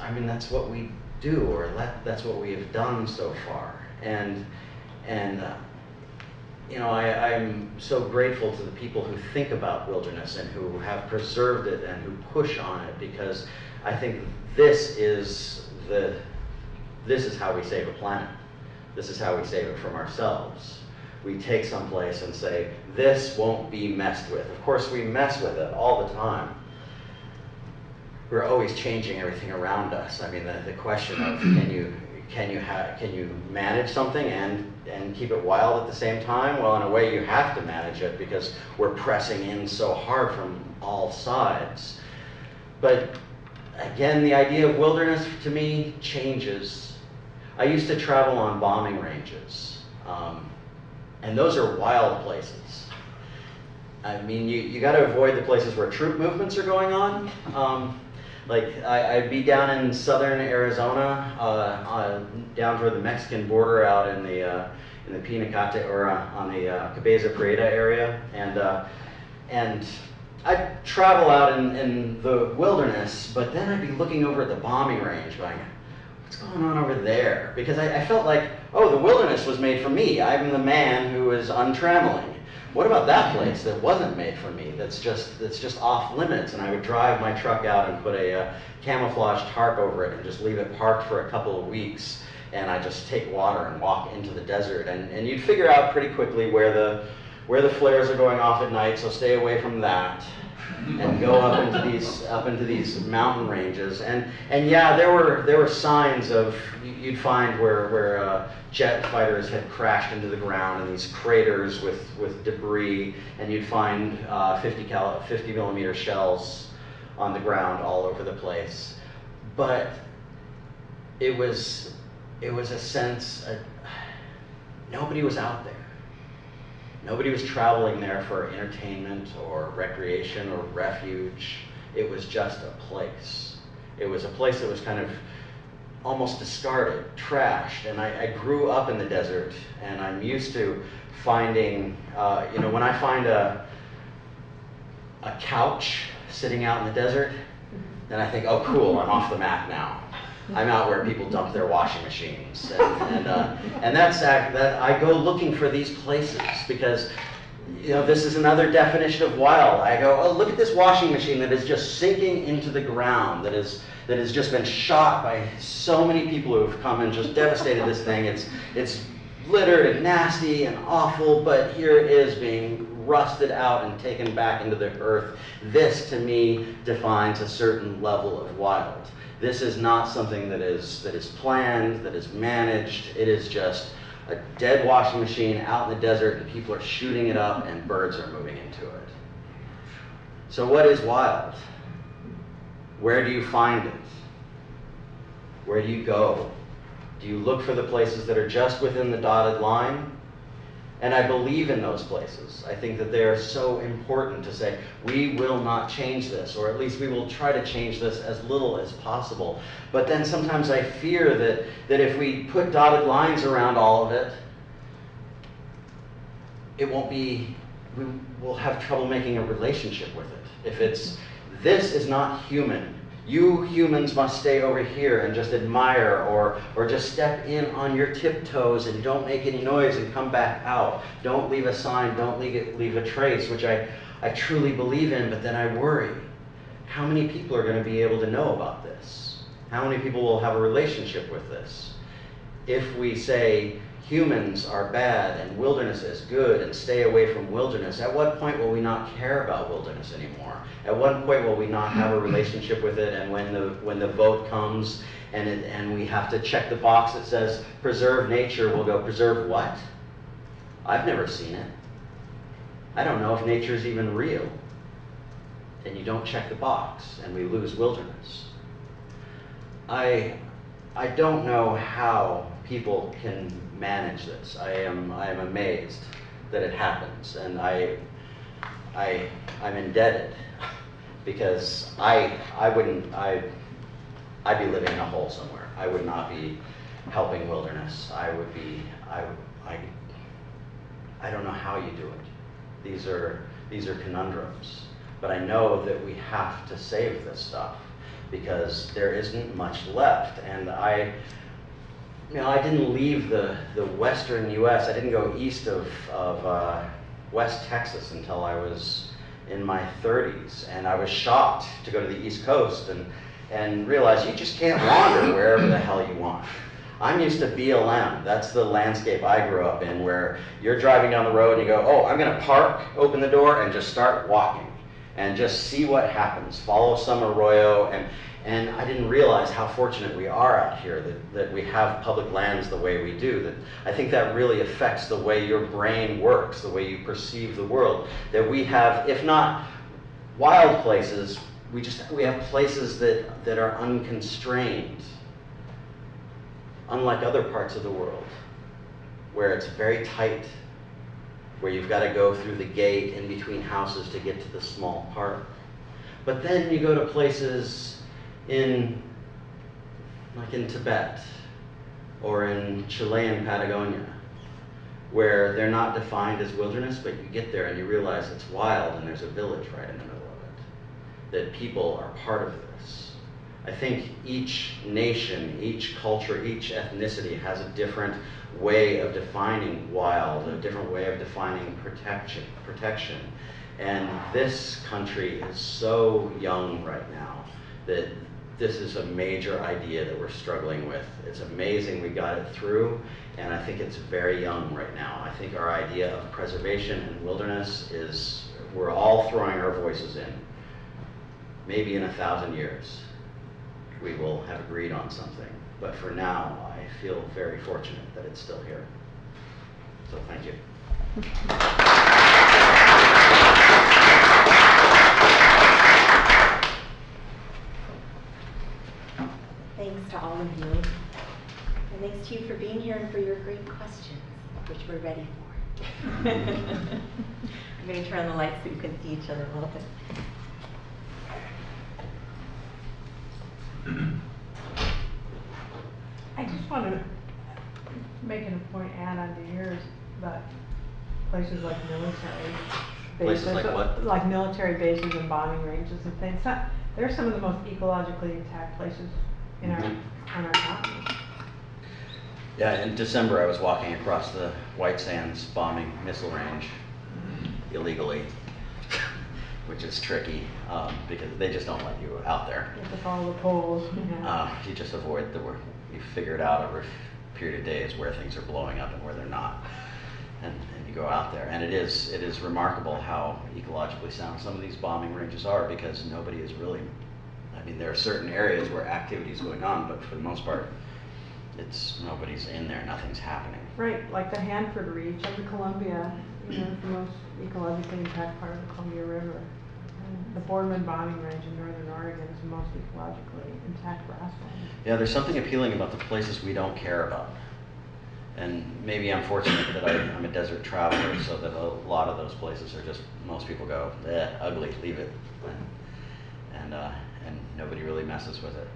what we do, or that's what we have done so far. And I'm so grateful to the people who think about wilderness and who have preserved it and who push on it, because I think this is how we save a planet. This is how we save it from ourselves. We take someplace and say, this won't be messed with. Of course, we mess with it all the time. We're always changing everything around us. I mean, the question of can you manage something and keep it wild at the same time? Well, in a way, you have to manage it, because we're pressing in so hard from all sides. But again, the idea of wilderness to me changes. I used to travel on bombing ranges. And those are wild places. I mean, you got to avoid the places where troop movements are going on. Like I'd be down in southern Arizona, down toward the Mexican border, out in the Pinacate, or on the Cabeza Prieta area, and I'd travel out in the wilderness, but then I'd be looking over at the bombing range, going, what's going on over there? Because I felt like, oh, the wilderness was made for me. I'm the man who is untrammeling. What about that place that wasn't made for me, that's just off limits? And I would drive my truck out and put a camouflage tarp over it and just leave it parked for a couple of weeks, and I just take water and walk into the desert, and you'd figure out pretty quickly where where the flares are going off at night, so stay away from that. And go up into these mountain ranges, and yeah, there were signs of, you'd find where jet fighters had crashed into the ground, and these craters with debris, and you'd find 50 millimeter shells on the ground all over the place. But it was a sense nobody was out there. Nobody was traveling there for entertainment or recreation or refuge. It was just a place. It was a place that was kind of almost discarded, trashed. And I grew up in the desert, and I'm used to finding, when I find a couch sitting out in the desert, then I think, oh cool, I'm off the map now. I'm out where people dump their washing machines, and that's that. I go looking for these places because, this is another definition of wild. I go, oh, look at this washing machine that is just sinking into the ground, that has just been shot by so many people who have come and just devastated this thing. It's littered and nasty and awful, but here it is being rusted out and taken back into the earth. This, to me, defines a certain level of wild. This is not something that is planned, that is managed. It is just a dead washing machine out in the desert, and people are shooting it up and birds are moving into it. So what is wild? Where do you find it? Where do you go? Do you look for the places that are just within the dotted line? And I believe in those places. I think that they are so important to say, we will not change this, or at least we will try to change this as little as possible. But then sometimes I fear that if we put dotted lines around all of it, we will have trouble making a relationship with it. If this is not human, you humans must stay over here and just admire or just step in on your tiptoes and don't make any noise and come back out. Don't leave a sign, don't leave a trace, which I truly believe in, but then I worry. How many people are going to be able to know about this? How many people will have a relationship with this? If we say humans are bad and wilderness is good and stay away from wilderness, at what point will we not care about wilderness anymore? At what point will we not have a relationship with it, and when the vote comes and we have to check the box that says preserve nature, we'll go, preserve what? I've never seen it. I don't know if nature is even real. And you don't check the box, and we lose wilderness. I don't know how people can manage this. I am amazed that it happens, and I'm indebted because I'd be living in a hole somewhere. I would not be helping wilderness. I don't know how you do it. These are conundrums, but I know that we have to save this stuff because there isn't much left. And I didn't leave the western U.S. I didn't go east of West Texas until I was in my 30s, and I was shocked to go to the East Coast and realize you just can't wander wherever the hell you want. I'm used to BLM. That's the landscape I grew up in, where you're driving down the road and you go, oh, I'm going to park, open the door, and just start walking and just see what happens. Follow some arroyo. And I didn't realize how fortunate we are out here, that we have public lands the way we do. That I think that really affects the way your brain works, the way you perceive the world. That we have, if not wild places, we have places that are unconstrained, unlike other parts of the world, where it's very tight, where you've got to go through the gate in between houses to get to the small park. But then you go to places like in Tibet or in Chilean Patagonia, where they're not defined as wilderness, but you get there and you realize it's wild and there's a village right in the middle of it, that people are part of this. I think each nation, each culture, each ethnicity has a different way of defining wild, a different way of defining protection. And this country is so young right now that this is a major idea that we're struggling with. It's amazing we got it through, and I think it's very young right now. I think our idea of preservation and wilderness is, we're all throwing our voices in. Maybe in 1,000 years, we will have agreed on something. But for now, I feel very fortunate that it's still here. So thank you. Thanks to all of you. And thanks to you for being here and for your great questions, which we're ready for. I'm going to turn on the lights so you can see each other a little bit. I just want to make it a point, add on to yours, but places like military bases. Places like what? Like military bases and bombing ranges and things. They're some of the most ecologically intact places in on our continent. Yeah, in December I was walking across the White Sands bombing missile range illegally, which is tricky because they just don't let you out there. You have to follow the poles. Yeah. You just avoid you figure it out over a period of days where things are blowing up and where they're not. And you go out there. And it is remarkable how ecologically sound some of these bombing ranges are, because nobody is really, I mean, there are certain areas where activity is going on, but for the most part, nobody's in there, nothing's happening. Right, like the Hanford Reach of the Columbia, the most ecologically intact part of the Columbia River. And the Boardman Bombing Range in northern Oregon is the most ecologically intact grassland. Yeah, there's something appealing about the places we don't care about. And maybe I'm fortunate that I'm a desert traveler, so that a lot of those places are just, most people go, ugly, leave it. And nobody really messes with it.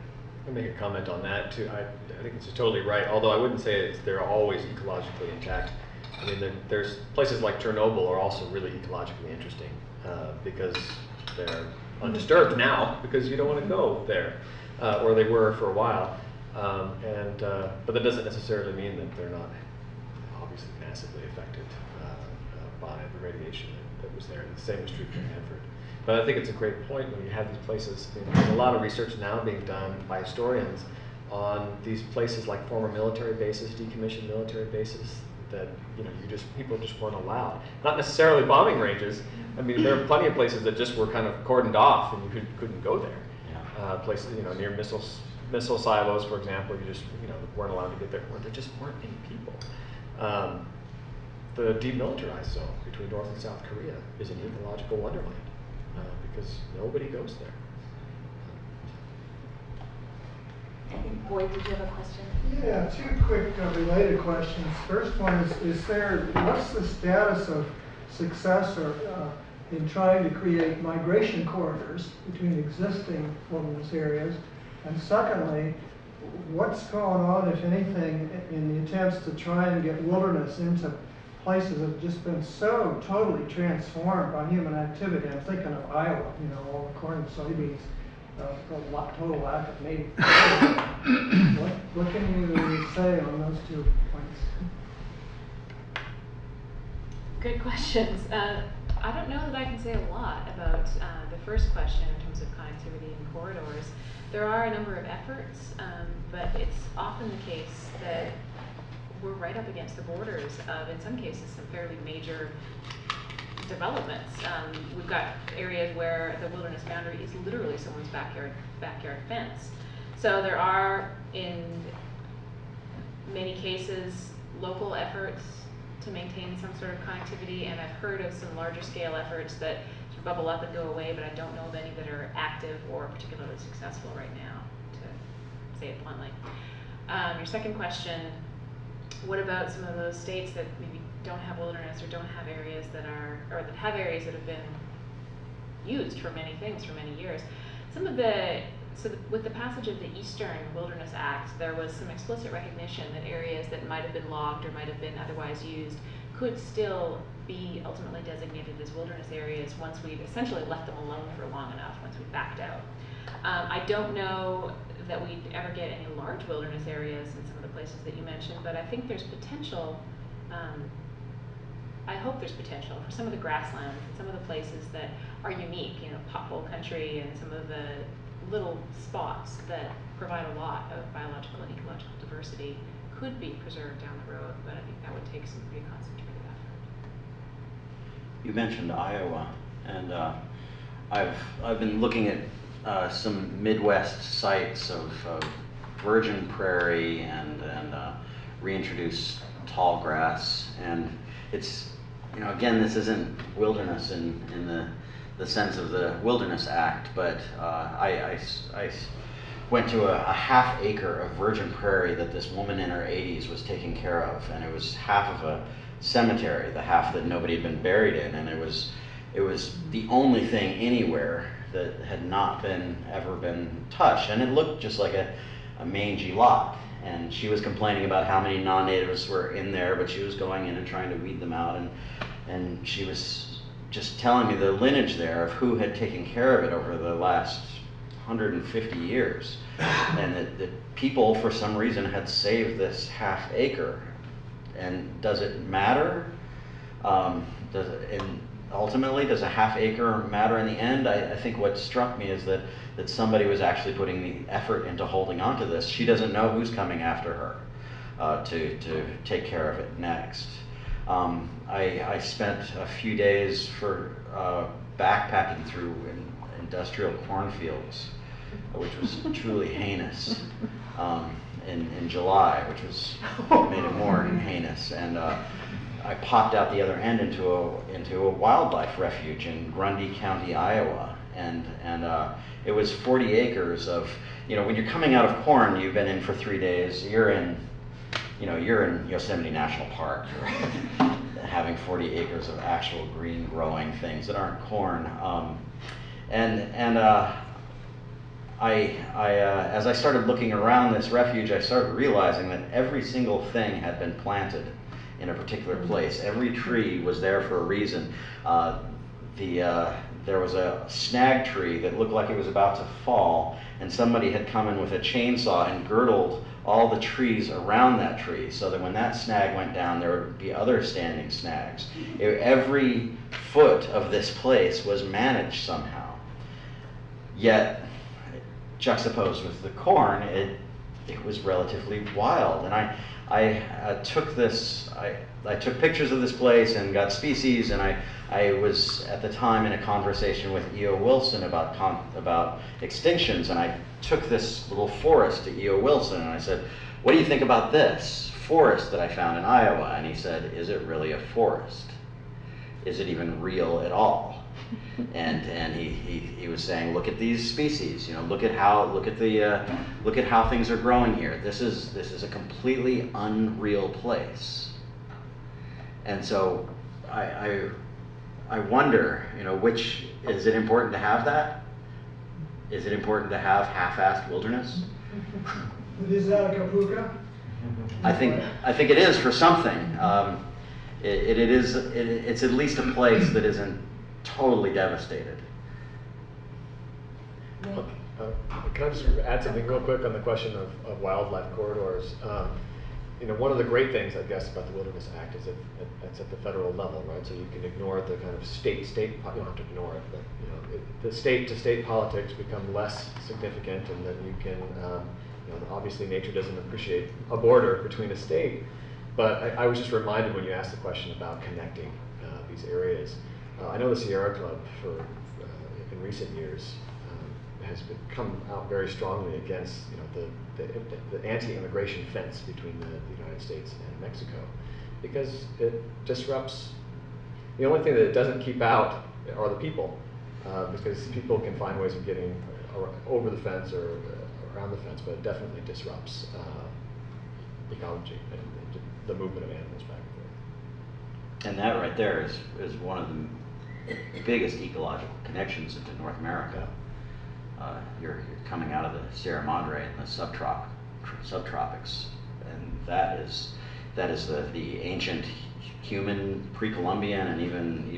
I'll make a comment on that too. I think it's totally right, although I wouldn't say they're always ecologically intact. I mean, there's places like Chernobyl are also really ecologically interesting because they're undisturbed now, because you don't want to go there, or they were for a while. But that doesn't necessarily mean that they're not obviously massively affected by the radiation that was there. And the same is true for Hanford. But I think it's a great point when you have these places. There's a lot of research now being done by historians on these places like former military bases, decommissioned military bases, that people just weren't allowed. Not necessarily bombing ranges. I mean, there are plenty of places that just were kind of cordoned off and you couldn't go there. Yeah. Places near missile silos, for example, you just weren't allowed to get there. There just weren't any people. The demilitarized zone between North and South Korea is an ecological wonderland because nobody goes there. I think, Boyd, did you have a question? Yeah, two quick related questions. First one what's the status of success in trying to create migration corridors between existing wilderness areas? And secondly, what's going on, if anything, in the attempts to try and get wilderness into places that have just been so totally transformed by human activity? I'm thinking of Iowa, all the corn and soybeans, total lack of native. What can you say on those 2 points? Good questions. I don't know that I can say a lot about the first question in terms of connectivity and corridors. There are a number of efforts, but it's often the case that we're right up against the borders of, in some cases, some fairly major developments. We've got areas where the wilderness boundary is literally someone's backyard fence. So there are, in many cases, local efforts to maintain some sort of connectivity, and I've heard of some larger scale efforts that sort of bubble up and go away, but I don't know of any that are active or particularly successful right now, to say it bluntly. Your second question, what about some of those states that maybe don't have wilderness or don't have areas that have areas that have been used for many things for many years? With the passage of the Eastern Wilderness Act, there was some explicit recognition that areas that might have been logged or might have been otherwise used could still be ultimately designated as wilderness areas once we've essentially left them alone for long enough, once we've backed out. I don't know that we'd ever get any large wilderness areas in some of the places that you mentioned, but I think there's potential, I hope there's potential for some of the grasslands and some of the places that are unique, pothole country and some of the little spots that provide a lot of biological and ecological diversity could be preserved down the road, but I think that would take some pretty concentrated effort. You mentioned Iowa, and I've been looking at some Midwest sites of virgin prairie and reintroduced tall grass, and it's, you know, again, this isn't wilderness in the sense of the Wilderness Act, but I went to a half acre of virgin prairie that this woman in her 80s was taking care of, and it was half of a cemetery, the half that nobody had been buried in, and it was the only thing anywhere that had not ever been touched, and it looked just like a mangy lot. And she was complaining about how many non-natives were in there, but she was going in and trying to weed them out, and she was just telling me the lineage there of who had taken care of it over the last 150 years, and that people for some reason had saved this half acre. And does it matter? Ultimately, does a half acre matter in the end? I think what struck me is that somebody was actually putting the effort into holding on to this. She doesn't know who's coming after her to take care of it next. I spent a few days backpacking through industrial cornfields, which was truly heinous, in July, which made it more heinous. And I popped out the other end into a wildlife refuge in Grundy County, Iowa, and it was 40 acres of, you know, when you're coming out of corn, you've been in for 3 days, you're in Yosemite National Park, you're having 40 acres of actual green growing things that aren't corn, as I started looking around this refuge, I started realizing that every single thing had been planted in a particular place. Every tree was there for a reason. There was a snag tree that looked like it was about to fall, and somebody had come in with a chainsaw and girdled all the trees around that tree, so that when that snag went down, there would be other standing snags. Every foot of this place was managed somehow. Yet, juxtaposed with the corn, it was relatively wild. And I took pictures of this place and got species, and I was at the time in a conversation with E.O. Wilson about extinctions, and I took this little forest to E.O. Wilson, and I said, "What do you think about this forest that I found in Iowa?" And he said, "Is it really a forest? Is it even real at all?" And he was saying, "Look at these species. You know, look at how things are growing here. This is a completely unreal place." And so I wonder, you know, which is it important to have that? Is it important to have half-assed wilderness? Is that a kapuka? I think it is for something. It's at least a place that isn't totally devastated. Can I just add something real quick on the question of wildlife corridors? You know, one of the great things, I guess, about the Wilderness Act is that it's at the federal level, right? So you can ignore the kind of state, you don't have to ignore it, but you know, the state-to-state politics become less significant, and then you can, you know, obviously nature doesn't appreciate a border between a state, but I was just reminded when you asked the question about connecting these areas. I know the Sierra Club in recent years has come out very strongly against, you know, the anti-immigration fence between the United States and Mexico, because it disrupts. The only thing that it doesn't keep out are the people, because people can find ways of getting over the fence or around the fence, but it definitely disrupts ecology and the movement of animals back and forth. And that right there is one of the biggest ecological connections into North America. You're coming out of the Sierra Madre and the subtropics, and that is the ancient human pre-Columbian and even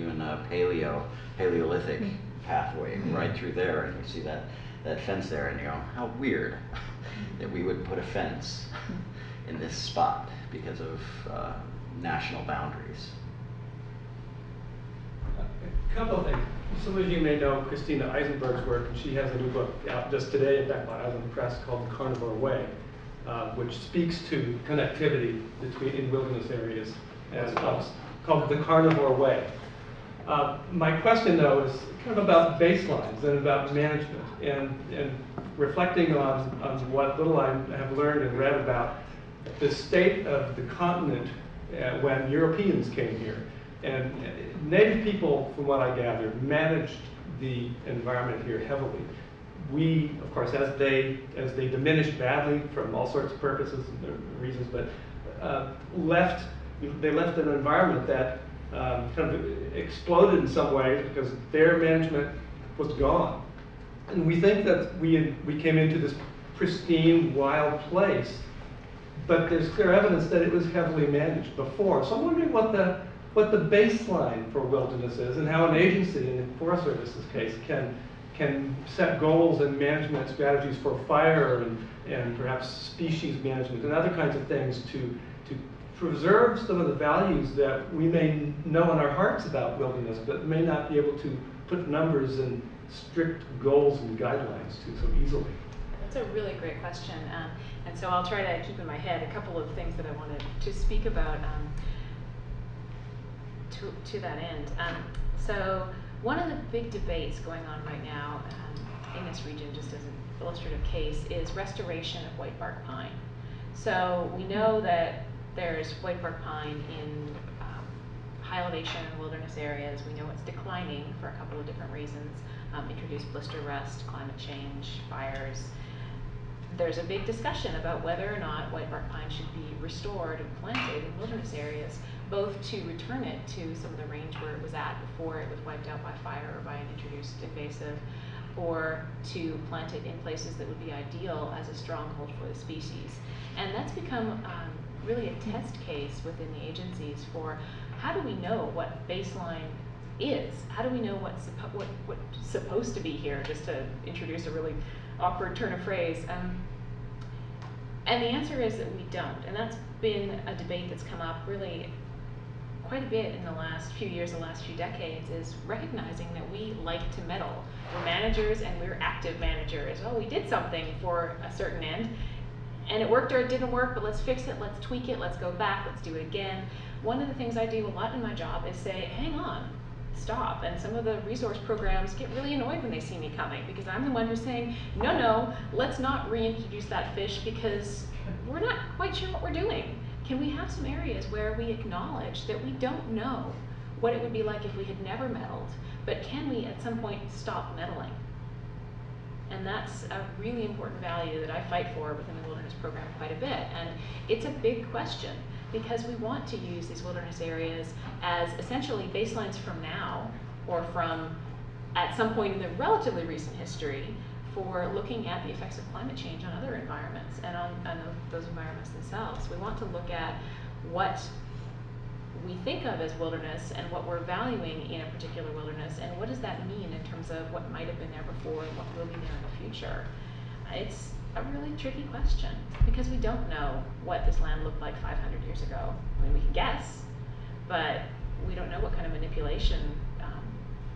Paleolithic pathway right through there, and you see that fence there, and you go, how weird that we would put a fence in this spot because of national boundaries. A couple of things. Some of you may know Christina Eisenberg's work, and she has a new book out just today, in fact, by Island Press, called The Carnivore Way, which speaks to connectivity in wilderness areas, and called The Carnivore Way. My question, though, is kind of about baselines and about management, and reflecting on what little I have learned and read about the state of the continent when Europeans came here. And native people, from what I gather, managed the environment here heavily. We, of course, as they diminished badly from all sorts of purposes and reasons, but they left an environment that kind of exploded in some ways because their management was gone. And we think that we came into this pristine, wild place, but there's clear evidence that it was heavily managed before. So I'm wondering what the baseline for wilderness is, and how an agency, in the Forest Service's case, can set goals and management strategies for fire and perhaps species management and other kinds of things to preserve some of the values that we may know in our hearts about wilderness, but may not be able to put numbers and strict goals and guidelines to so easily. That's a really great question, and so I'll try to keep in my head a couple of things that I wanted to speak about to that end. So one of the big debates going on right now in this region, just as an illustrative case, is restoration of white bark pine. So we know that there's white bark pine in high elevation wilderness areas. We know it's declining for a couple of different reasons. Introduced blister rust, climate change, fires. There's a big discussion about whether or not white bark pine should be restored and planted in wilderness areas, both to return it to some of the range where it was at before it was wiped out by fire or by an introduced invasive, or to plant it in places that would be ideal as a stronghold for the species. And that's become really a test case within the agencies for how do we know what baseline is? How do we know what's supposed to be here, just to introduce a really awkward turn of phrase? And the answer is that we don't. And that's been a debate that's come up really quite a bit in the last few years, the last few decades, is recognizing that we like to meddle. We're managers and we're active managers. Oh, we did something for a certain end, and it worked or it didn't work, but let's fix it, let's tweak it, let's go back, let's do it again. One of the things I do a lot in my job is say, hang on, stop. And some of the resource programs get really annoyed when they see me coming, because I'm the one who's saying, no, let's not reintroduce that fish because we're not quite sure what we're doing. Can we have some areas where we acknowledge that we don't know what it would be like if we had never meddled, but can we at some point stop meddling? And that's a really important value that I fight for within the wilderness program quite a bit. And it's a big question, because we want to use these wilderness areas as essentially baselines from now, or from at some point in the relatively recent history, for looking at the effects of climate change on other environments and on those environments themselves. We want to look at what we think of as wilderness and what we're valuing in a particular wilderness, and what does that mean in terms of what might have been there before and what will be there in the future. It's a really tricky question, because we don't know what this land looked like 500 years ago. I mean, we can guess, but we don't know what kind of manipulation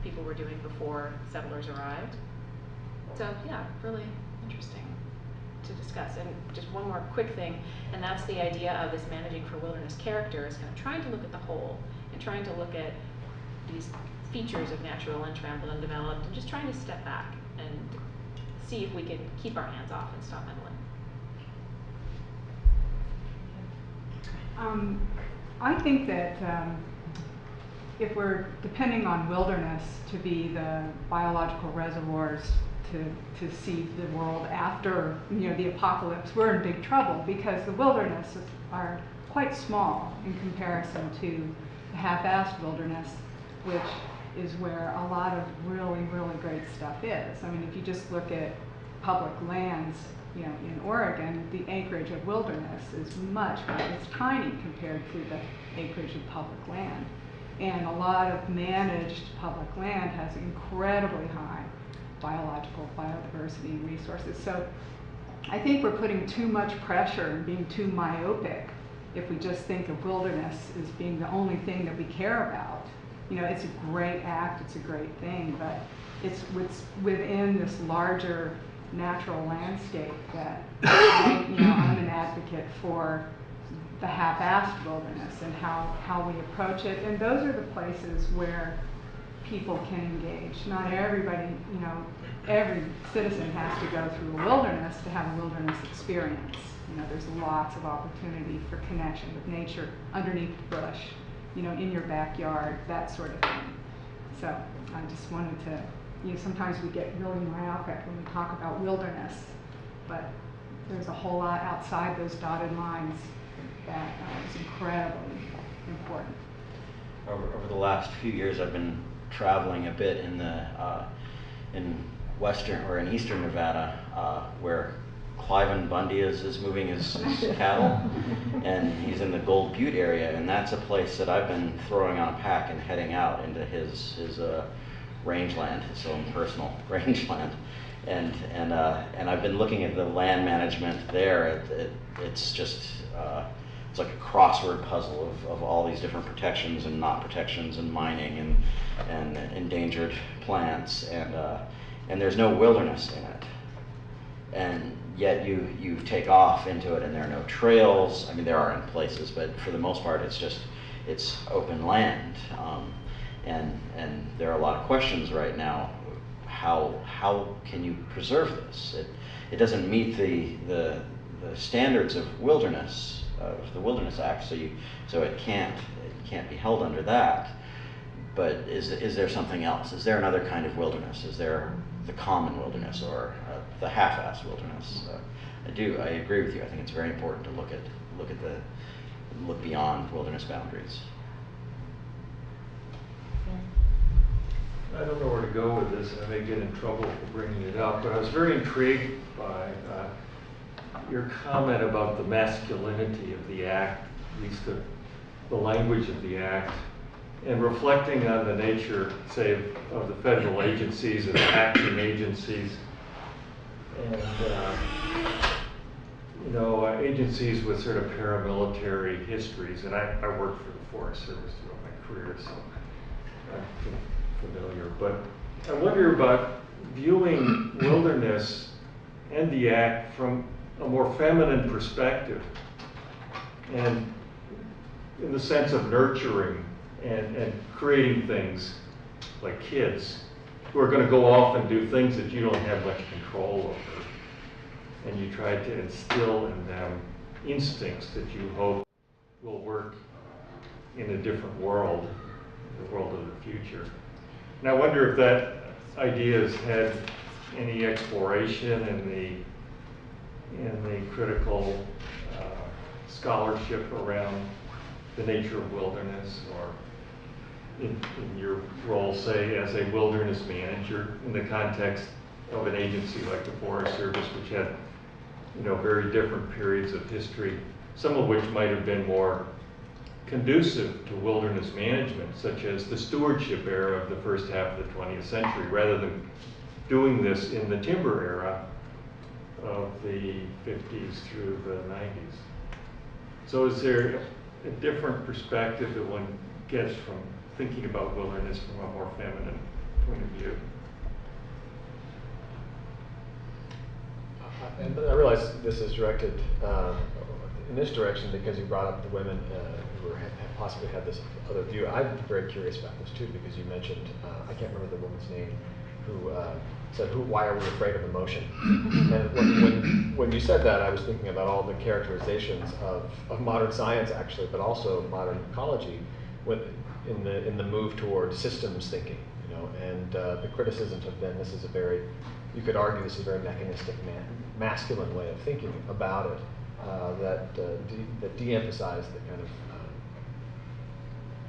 people were doing before settlers arrived. So yeah, really interesting to discuss. And just one more quick thing, and that's the idea of this managing for wilderness character, is kind of trying to look at the whole and trying to look at these features of natural, untrammeled, undeveloped, and just trying to step back and see if we can keep our hands off and stop meddling. I think that if we're depending on wilderness to be the biological reservoirs to see the world after the apocalypse, we're in big trouble, because the wildernesses are quite small in comparison to the half-assed wilderness, which is where a lot of really, really great stuff is. I mean, if you just look at public lands, in Oregon, the acreage of wilderness is it's tiny compared to the acreage of public land. And a lot of managed public land has incredibly high biological biodiversity resources. So I think we're putting too much pressure and being too myopic if we just think of wilderness as being the only thing that we care about. you know, it's a great act, it's a great thing, but it's within this larger natural landscape that I'm an advocate for the half-assed wilderness and how we approach it. And those are the places where people can engage. Not everybody, you know, every citizen has to go through a wilderness to have a wilderness experience. You know, there's lots of opportunity for connection with nature underneath the bush, you know, in your backyard, that sort of thing. So I just wanted to, you know, sometimes we get really myopic when we talk about wilderness, but there's a whole lot outside those dotted lines that is incredibly important. Over the last few years, I've been traveling a bit in the in western or in eastern Nevada, where Cliven Bundy is moving his cattle, and he's in the Gold Butte area, and that's a place that I've been throwing on a pack and heading out into his rangeland, his own personal rangeland, and I've been looking at the land management there. It's just it's like a crossword puzzle of all these different protections and not protections and mining and endangered plants, and there's no wilderness in it, and yet you take off into it and there are no trails. I mean, there are in places, but for the most part it's open land, and there are a lot of questions right now. How can you preserve this? It doesn't meet the standards of wilderness, of the Wilderness Act, so it can't be held under that. But is there something else? Is there another kind of wilderness? Is there the common wilderness or the half-assed wilderness? I agree with you. I think it's very important to look beyond wilderness boundaries. I don't know where to go with this, and I may get in trouble for bringing it up, but I was very intrigued by your comment about the masculinity of the act, at least the language of the act, and reflecting on the nature, say, of the federal agencies and action agencies, and agencies with sort of paramilitary histories. And I worked for the Forest Service throughout my career, so I'm familiar. But I wonder about viewing wilderness and the act from a more feminine perspective, and in the sense of nurturing and creating things like kids who are going to go off and do things that you don't have much control over, and you try to instill in them instincts that you hope will work in a different world, the world of the future. And I wonder if that idea has had any exploration in the critical scholarship around the nature of wilderness, or in your role, say, as a wilderness manager in the context of an agency like the Forest Service, which had, very different periods of history, some of which might have been more conducive to wilderness management, such as the stewardship era of the first half of the 20th century, rather than doing this in the timber era of the 50s through the 90s. So is there a different perspective that one gets from thinking about wilderness from a more feminine point of view? And I realize this is directed in this direction because you brought up the women who have possibly had this other view. I'm very curious about this too, because you mentioned, I can't remember the woman's name, who said, why are we afraid of emotion? And when you said that, I was thinking about all the characterizations of modern science, actually, but also modern ecology, in the move toward systems thinking, and the criticisms have been, this is a very, you could argue this is a very mechanistic, masculine way of thinking about it, that de-emphasize the kind of,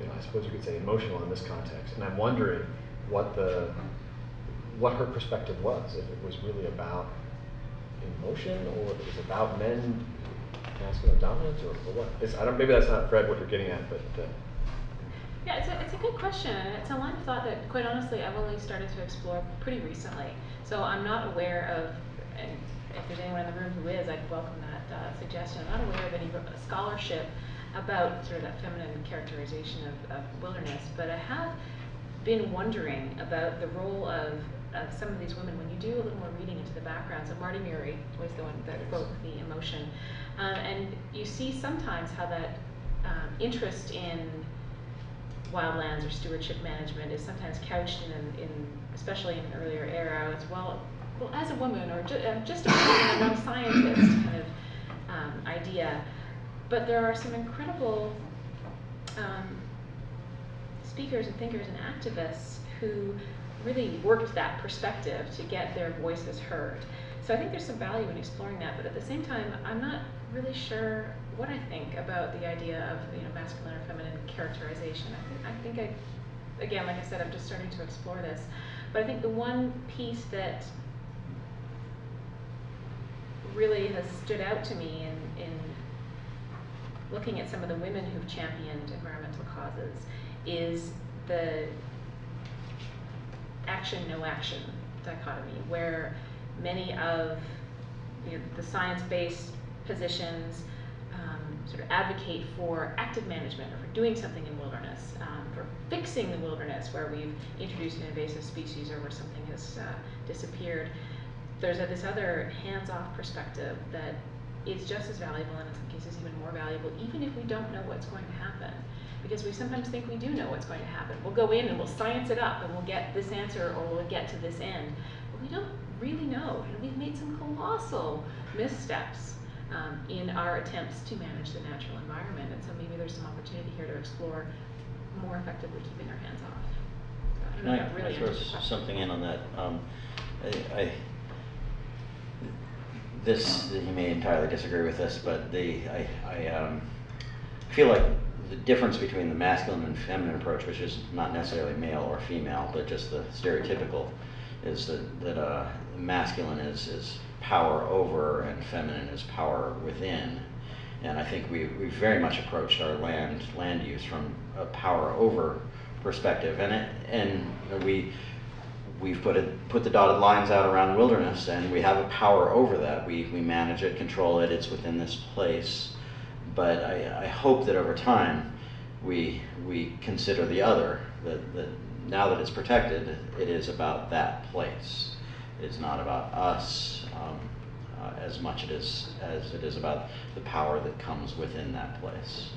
I suppose you could say emotional in this context. And I'm wondering what her perspective was, if it was really about emotion, or if it was about men, masculine dominance, or what? Maybe that's not, Fred, what you're getting at, but. Yeah, it's a good question, and it's a line of thought that, quite honestly, I've only started to explore pretty recently. So I'm not aware of, and if there's anyone in the room who is, I'd welcome that suggestion. I'm not aware of any scholarship about sort of that feminine characterization of wilderness, but I have been wondering about the role of some of these women when you do a little more reading into the background. So Marty Murray was the one that wrote the emotion. And you see sometimes how that interest in wildlands or stewardship management is sometimes couched in especially in an earlier era as well as a woman or just a woman among scientists kind of idea. But there are some incredible speakers and thinkers and activists who really worked that perspective to get their voices heard. So I think there's some value in exploring that, but at the same time, I'm not really sure what I think about the idea of masculine or feminine characterization. I think again, like I said, I'm just starting to explore this. But I think the one piece that really has stood out to me in looking at some of the women who've championed environmental causes is the action, no action dichotomy, where many of the science-based positions sort of advocate for active management or for doing something in wilderness, for fixing the wilderness where we've introduced an invasive species or where something has disappeared. There's this other hands-off perspective that is just as valuable and in some cases even more valuable, even if we don't know what's going to happen. Because we sometimes think we do know what's going to happen. We'll go in and we'll science it up and we'll get this answer or we'll get to this end. But we don't really know, and we've made some colossal missteps in our attempts to manage the natural environment. And so maybe there's some opportunity here to explore more effectively keeping our hands off. So I don't know if that really answers your question. Something in on that. You may entirely disagree with this, but I feel like the difference between the masculine and feminine approach, which is not necessarily male or female, but just the stereotypical, is that masculine is power over and feminine is power within. And I think we very much approached our land use from a power over perspective, and we've put the dotted lines out around wilderness, and we have a power over that. We manage it, control it. It's within this place. But I hope that over time we consider the other. That now that it's protected, it is about that place. It's not about us as much as it is about the power that comes within that place.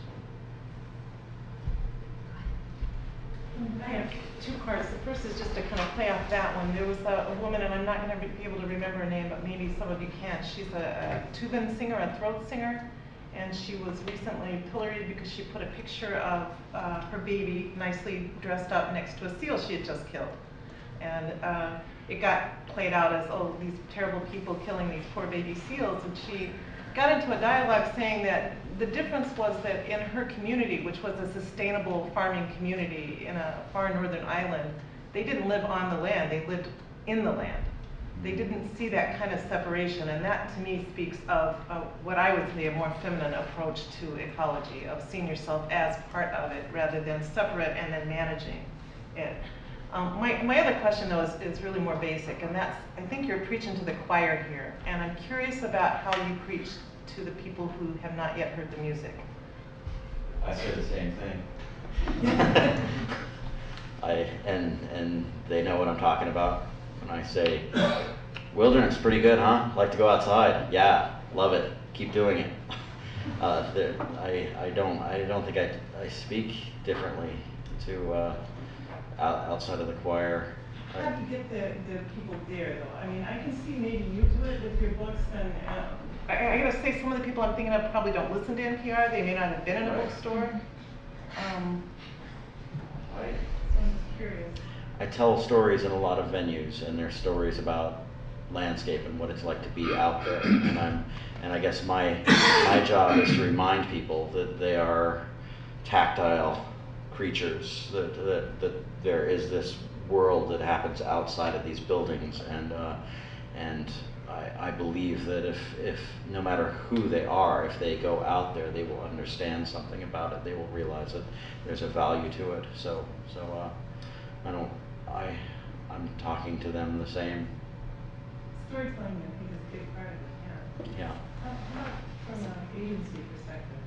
I have two parts. The first is just to kind of play off that one. There was a woman, and I'm not going to be able to remember her name, but maybe some of you can. She's a tubin singer, a throat singer, and she was recently pilloried because she put a picture of her baby nicely dressed up next to a seal she had just killed. And it got played out as, oh, these terrible people killing these poor baby seals. And she got into a dialogue saying that the difference was that in her community, which was a sustainable farming community in a far northern island, they didn't live on the land, they lived in the land. They didn't see that kind of separation, and that to me speaks of what I would say a more feminine approach to ecology, of seeing yourself as part of it rather than separate and then managing it. My other question though is really more basic, and that's, I think you're preaching to the choir here, and I'm curious about how you preach to the people who have not yet heard the music. I say the same thing. And they know what I'm talking about when I say, wilderness, pretty good, huh? Like to go outside? Yeah, love it. Keep doing it. I don't think I speak differently to outside of the choir. How do you get the people there, though? I mean, I can see maybe you do it with your books, and I gotta say, some of the people I'm thinking of probably don't listen to NPR. They may not have been in a bookstore. So I'm curious. I tell stories in a lot of venues, and they're stories about landscape and what it's like to be out there. And I guess my job is to remind people that they are tactile creatures, that there is this world that happens outside of these buildings, and I believe that if no matter who they are, if they go out there, they will understand something about it. They will realize that there's a value to it. So I'm talking to them the same. Storytelling, I think, is a big part of it. Yeah. How about from an agency perspective?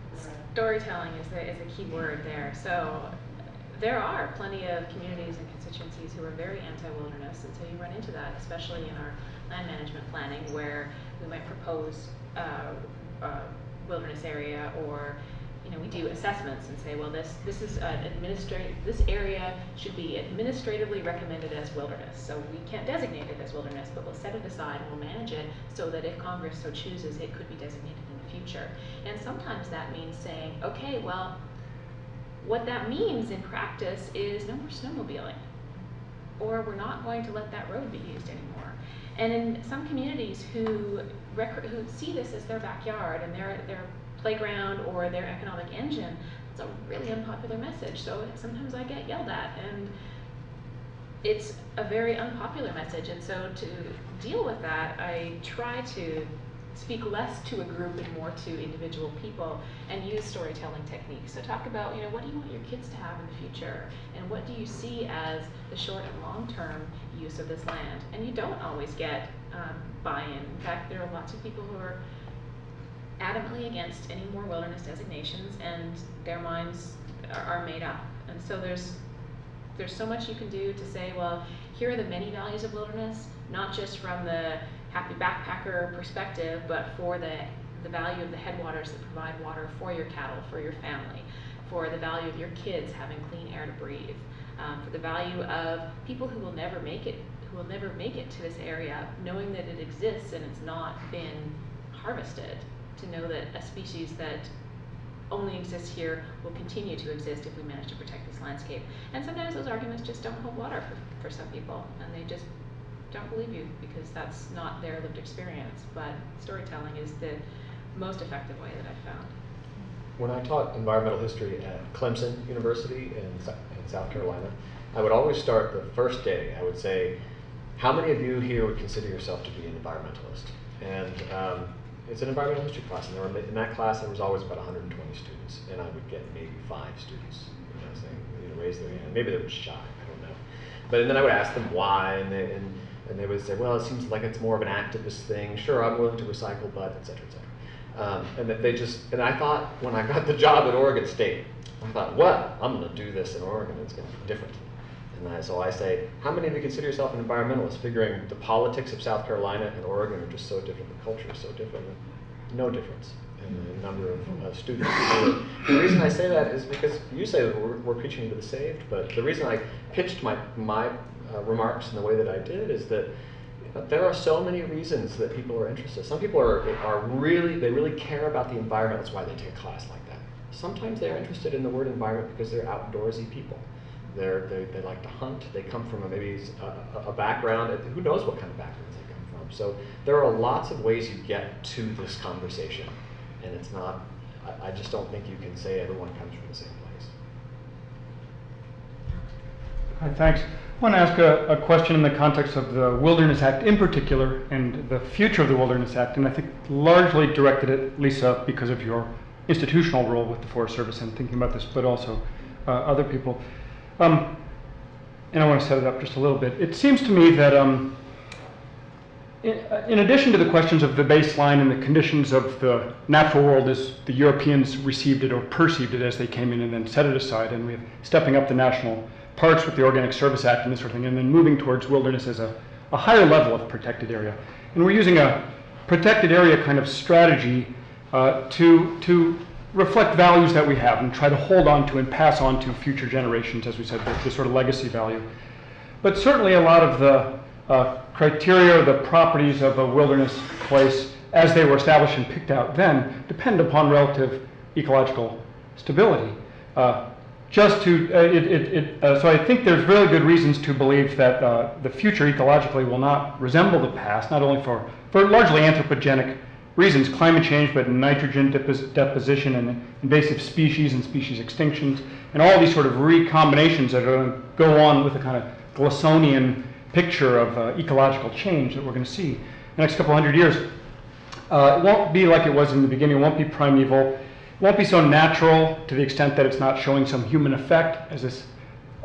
Storytelling is a key word there. So there are plenty of communities and constituencies who are very anti-wilderness, and so you run into that, especially in our land management planning, where we might propose a wilderness area, or we do assessments and say, well, this is this area should be administratively recommended as wilderness. So we can't designate it as wilderness, but we'll set it aside and we'll manage it so that if Congress so chooses, it could be designated in the future. And sometimes that means saying, okay, well, what that means in practice is no more snowmobiling, or we're not going to let that road be used anymore. And in some communities who see this as their backyard and their playground or their economic engine, it's a really unpopular message. So sometimes I get yelled at, and it's a very unpopular message. And so to deal with that, I try to speak less to a group and more to individual people and use storytelling techniques. So talk about, what do you want your kids to have in the future? And what do you see as the short and long-term use of this land? And you don't always get buy-in. In fact, there are lots of people who are adamantly against any more wilderness designations, and their minds are made up. And so there's so much you can do to say, well, here are the many values of wilderness, not just from the happy backpacker perspective, but for the value of the headwaters that provide water for your cattle, for your family, for the value of your kids having clean air to breathe, for the value of people who will never make it to this area, knowing that it exists and it's not been harvested, to know that a species that only exists here will continue to exist if we manage to protect this landscape. And sometimes those arguments just don't hold water for some people, and they just don't believe you because that's not their lived experience. But storytelling is the most effective way that I've found. When I taught environmental history at Clemson University in South Carolina, I would always start the first day, I would say, how many of you here would consider yourself to be an environmentalist? And it's an environmental history class, and in that class there was always about 120 students, and I would get maybe 5 students, saying, raise their hand. Maybe they were shy, I don't know. But and then I would ask them why, and they would say, well, it seems like it's more of an activist thing. Sure, I'm willing to recycle, but et cetera, et cetera. And that and I thought when I got the job at Oregon State, I thought, well, I'm going to do this in Oregon. It's going to be different. And so I say, how many of you consider yourself an environmentalist, figuring the politics of South Carolina and Oregon are just so different, the culture is so different, no difference in the number of students. The reason I say that is because you say that we're preaching to the saved, but the reason I pitched my remarks in the way that I did is that there are so many reasons that people are interested. Some people they really care about the environment. That's why they take a class like that. Sometimes they're interested in the word environment because they're outdoorsy people. They like to hunt. They come from maybe a background. Who knows what kind of backgrounds they come from. So there are lots of ways you get to this conversation, and it's not. I just don't think you can say everyone comes from the same place. Hi, thanks. I want to ask a question in the context of the Wilderness Act in particular and the future of the Wilderness Act, and I think largely directed at Lisa because of your institutional role with the Forest Service and thinking about this, but also other people. And I want to set it up just a little bit. It seems to me that in addition to the questions of the baseline and the conditions of the natural world as the Europeans received it or perceived it as they came in and then set it aside, and we're stepping up the national parks with the Organic Service Act and this sort of thing, and then moving towards wilderness as a higher level of protected area. And we're using a protected area kind of strategy to reflect values that we have and try to hold on to and pass on to future generations, as we said, the sort of legacy value. But certainly a lot of the criteria, the properties of a wilderness place as they were established and picked out then depend upon relative ecological stability. So I think there's really good reasons to believe that the future ecologically will not resemble the past, not only for largely anthropogenic reasons, climate change, but nitrogen deposition and invasive species and species extinctions, and all these sort of recombinations that are going to go on with a kind of Glissonian picture of ecological change that we're going to see in the next couple hundred years. It won't be like it was in the beginning. It won't be primeval. It won't be so natural to the extent that it's not showing some human effect, as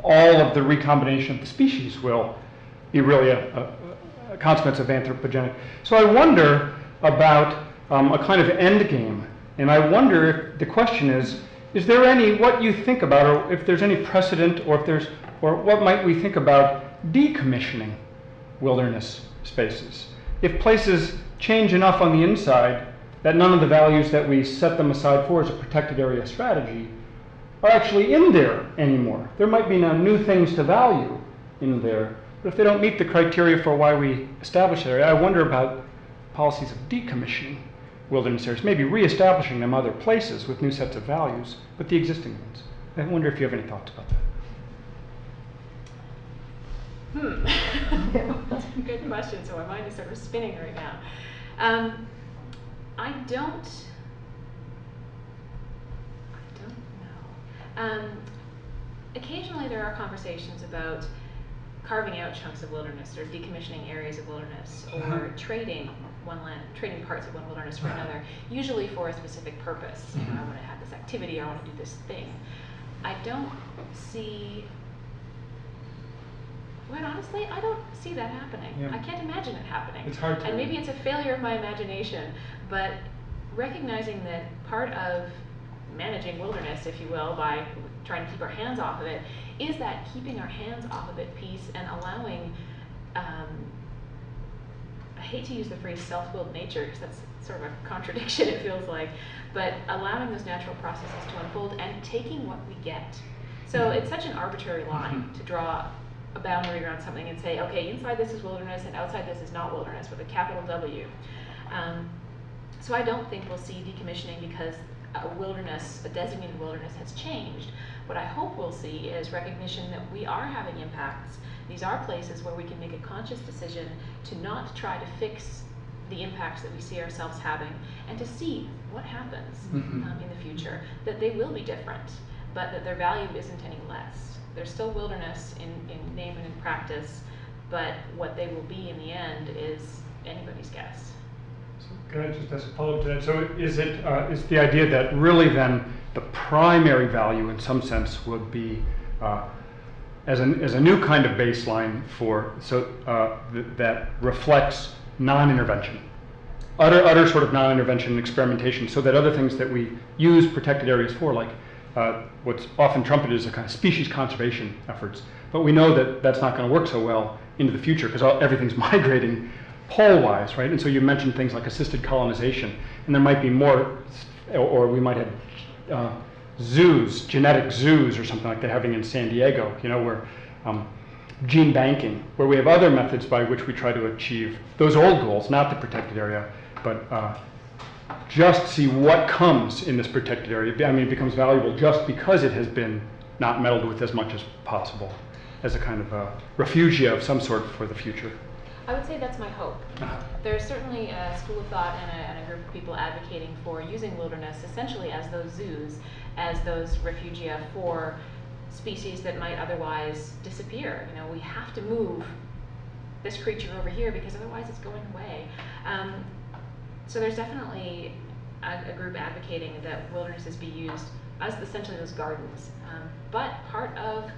all of the recombination of the species will be really a consequence of anthropogenic. So I wonder about a kind of end game, and I wonder if the question is is there any, what you think about, or if there's any precedent, or if there's, or what might we think about decommissioning wilderness spaces? If places change enough on the inside that none of the values that we set them aside for as a protected area strategy are actually in there anymore. There might be now new things to value in there, but if they don't meet the criteria for why we established that area, I wonder about policies of decommissioning wilderness areas, maybe reestablishing them other places with new sets of values, but the existing ones. I wonder if you have any thoughts about that. That's a good question. So my mind is sort of spinning right now. I don't know. Occasionally there are conversations about carving out chunks of wilderness or decommissioning areas of wilderness or trading parts of one wilderness for another, usually for a specific purpose. You know, I want to have this activity, I want to do this thing. I don't see, quite honestly, I don't see that happening. Yeah. I can't imagine it happening. It's hard to. And maybe it's a failure of my imagination, but recognizing that part of managing wilderness, if you will, by trying to keep our hands off of it, is that keeping our hands off of it piece and allowing, I hate to use the phrase self-willed nature because that's sort of a contradiction, it feels like, but allowing those natural processes to unfold and taking what we get. So it's such an arbitrary line to draw a boundary around something and say, okay, inside this is wilderness and outside this is not wilderness with a capital W. So I don't think we'll see decommissioning because a designated wilderness has changed. What I hope we'll see is recognition that we are having impacts. These are places where we can make a conscious decision to not try to fix the impacts that we see ourselves having and to see what happens in the future, that they will be different, but that their value isn't any less. They're still wilderness in name and in practice, but what they will be in the end is anybody's guess. Can I just ask a follow-up to that? So is the idea that really then the primary value in some sense would be as a new kind of baseline for that reflects non-intervention, utter sort of non-intervention experimentation, so that other things that we use protected areas for, like what's often trumpeted as a kind of species conservation efforts, but we know that that's not going to work so well into the future because everything's migrating pole-wise, right? And so you mentioned things like assisted colonization, and there might be more, or we might have zoos, genetic zoos or something like they're having in San Diego, you know, where gene banking, where we have other methods by which we try to achieve those old goals, not the protected area, but just see what comes in this protected area. I mean, it becomes valuable just because it has been not meddled with as much as possible, as a kind of refugia of some sort for the future. I would say that's my hope. There's certainly a school of thought and a group of people advocating for using wilderness essentially as those zoos, as those refugia for species that might otherwise disappear. You know, we have to move this creature over here because otherwise it's going away. So there's definitely a group advocating that wildernesses be used as essentially those gardens. But part of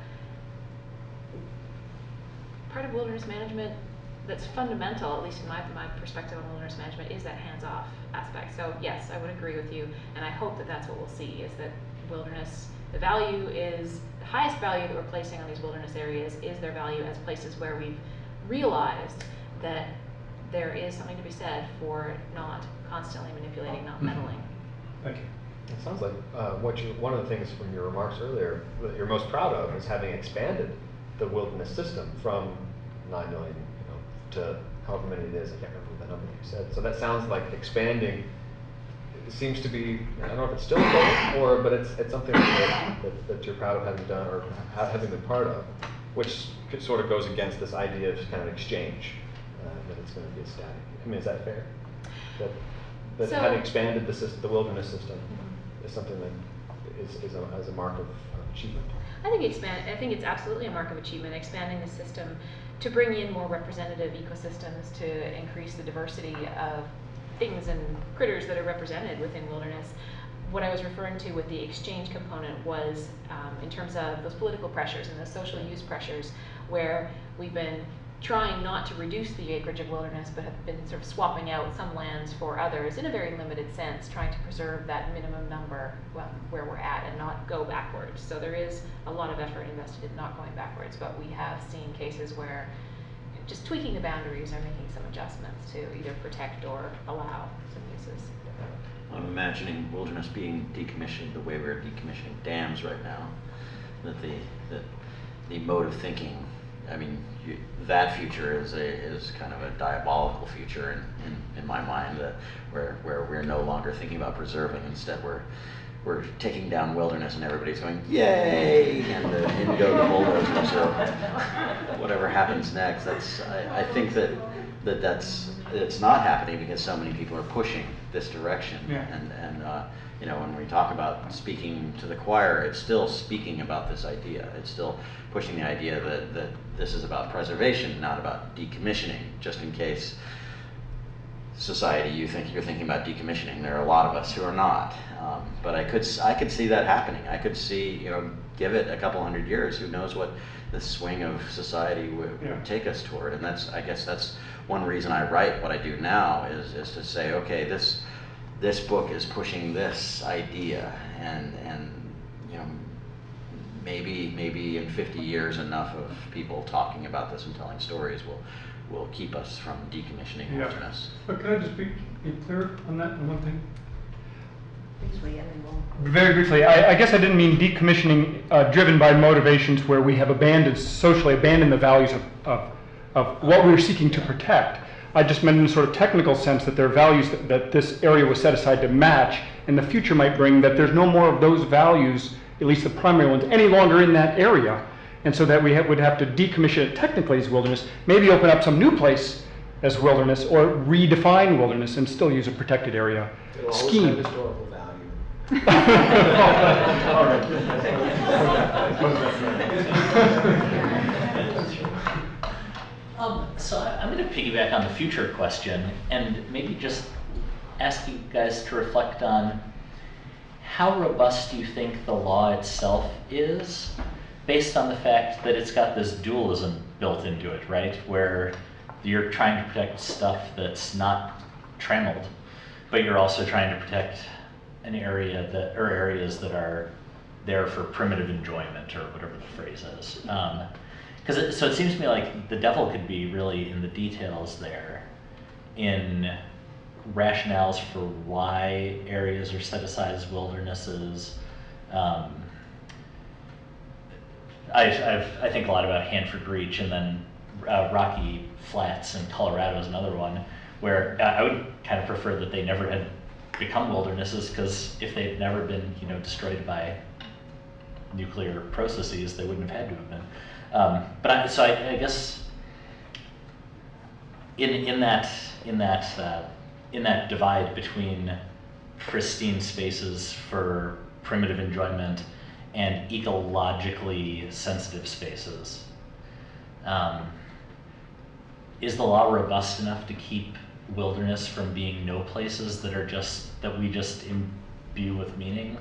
wilderness management that's fundamental, at least in my perspective on wilderness management, is that hands-off aspect. So yes, I would agree with you, and I hope that that's what we'll see, is that wilderness, the highest value that we're placing on these wilderness areas is their value as places where we've realized that there is something to be said for not constantly manipulating, not meddling. Thank you. It sounds like one of the things from your remarks earlier that you're most proud of is having expanded the wilderness system from 9 million, to however many it is. I can't remember the number you said. So that sounds like expanding. It seems to be, I don't know if it's still a goal, but it's something that you're proud of having done or having been part of, which sort of goes against this idea of kind of exchange, that it's going to be a static. I mean, is that fair? That So, having expanded the wilderness system is something that is a mark of achievement. I think it's absolutely a mark of achievement, expanding the system to bring in more representative ecosystems, to increase the diversity of things and critters that are represented within wilderness. What I was referring to with the exchange component was in terms of those political pressures and the social use pressures, where we've been trying not to reduce the acreage of wilderness, but have been sort of swapping out some lands for others in a very limited sense, trying to preserve that minimum number where we're at and not go backwards. So there is a lot of effort invested in not going backwards, but we have seen cases where just tweaking the boundaries or making some adjustments to either protect or allow some uses. I'm imagining wilderness being decommissioned the way we're decommissioning dams right now. That the mode of thinking, I mean, that future is kind of a diabolical future in my mind, where we're no longer thinking about preserving. Instead, we're taking down wilderness and everybody's going, yay, and in go the bulldozers, or whatever happens next. I think that's it's not happening because so many people are pushing this direction. Yeah. And you know, when we talk about speaking to the choir, it's still speaking about this idea. It's still pushing the idea that this is about preservation, not about decommissioning, just in case society you're thinking about decommissioning. There are a lot of us who are not. But I could see that happening. I could see, you know, give it a couple hundred years, who knows what the swing of society would take us toward. And I guess that's one reason I write what I do now, is to say, okay, this book is pushing this idea, and you know, maybe in 50 years enough of people talking about this and telling stories will keep us from decommissioning wilderness. But can I just be clear on that one thing? Briefly, and then we'll... Very briefly, I guess I didn't mean decommissioning driven by motivations where we have socially abandoned the values of what we were seeking to protect. I just meant in a sort of technical sense that there are values that this area was set aside to match, and the future might bring that there's no more of those values, at least the primary ones, any longer in that area. And so that we would have to decommission it technically as wilderness, maybe open up some new place as wilderness, or redefine wilderness and still use a protected area It'll always scheme. have historical value. So I'm going to piggyback on the future question and maybe just ask you guys to reflect on how robust do you think the law itself is, based on the fact that it's got this dualism built into it, right? Where you're trying to protect stuff that's not trammeled, but you're also trying to protect an area or areas that are there for primitive enjoyment, or whatever the phrase is. So it seems to me like the devil could be really in the details there, in rationales for why areas are set aside as wildernesses. I think a lot about Hanford Reach, and then Rocky Flats in Colorado is another one, where I would kind of prefer that they never had become wildernesses, because if they'd never been, you know, destroyed by nuclear processes, they wouldn't have had to have been. So I guess in that divide between pristine spaces for primitive enjoyment and ecologically sensitive spaces, is the law robust enough to keep wilderness from being no places that we just imbue with meaning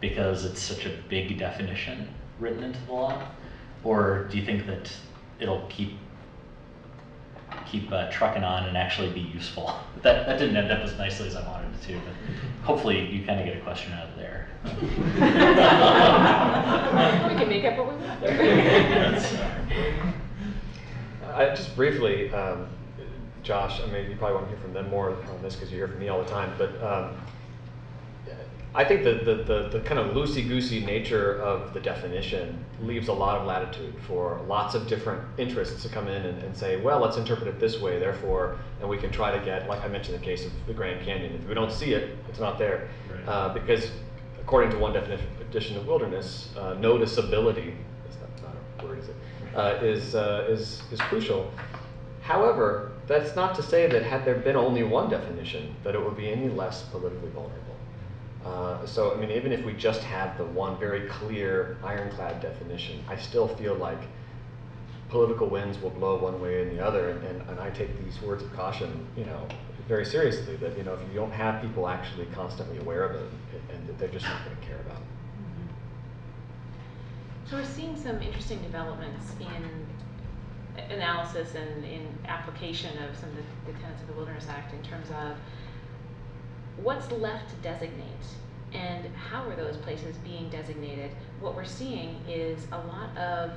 because it's such a big definition written into the law? Or do you think that it'll keep trucking on and actually be useful? That didn't end up as nicely as I wanted it to, but hopefully you kind of get a question out of there. We can make up what we want there. Just briefly, Josh, I mean, you probably want to hear from them more on this because you hear from me all the time, but I think the kind of loosey-goosey nature of the definition leaves a lot of latitude for lots of different interests to come in and say, well, let's interpret it this way, therefore, and we can try to get, like I mentioned the case of the Grand Canyon, if we don't see it, it's not there. Right. Because according to one definition of wilderness, noticeability, that's not a word, is it, is crucial. However, that's not to say that had there been only one definition, that it would be any less politically vulnerable. So, I mean, even if we just have the one very clear, ironclad definition, I still feel like political winds will blow one way or the other, and I take these words of caution, you know, very seriously, that, you know, if you don't have people actually constantly aware of it, and that they're just not going to care about it. So we're seeing some interesting developments analysis and in application of some of the tenets of the Wilderness Act in terms of what's left to designate and how are those places being designated. What we're seeing is a lot of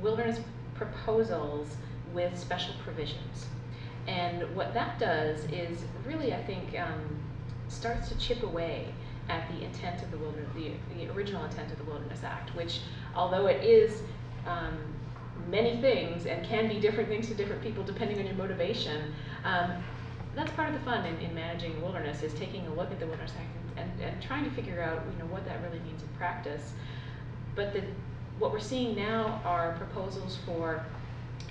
wilderness proposals with special provisions. And what that does is really, I think, starts to chip away at the intent of the original intent of the Wilderness Act, which, although it is many things and can be different things to different people depending on your motivation, that's part of the fun in managing the wilderness, is taking a look at the Wilderness Act and trying to figure out what that really means in practice. But what we're seeing now are proposals for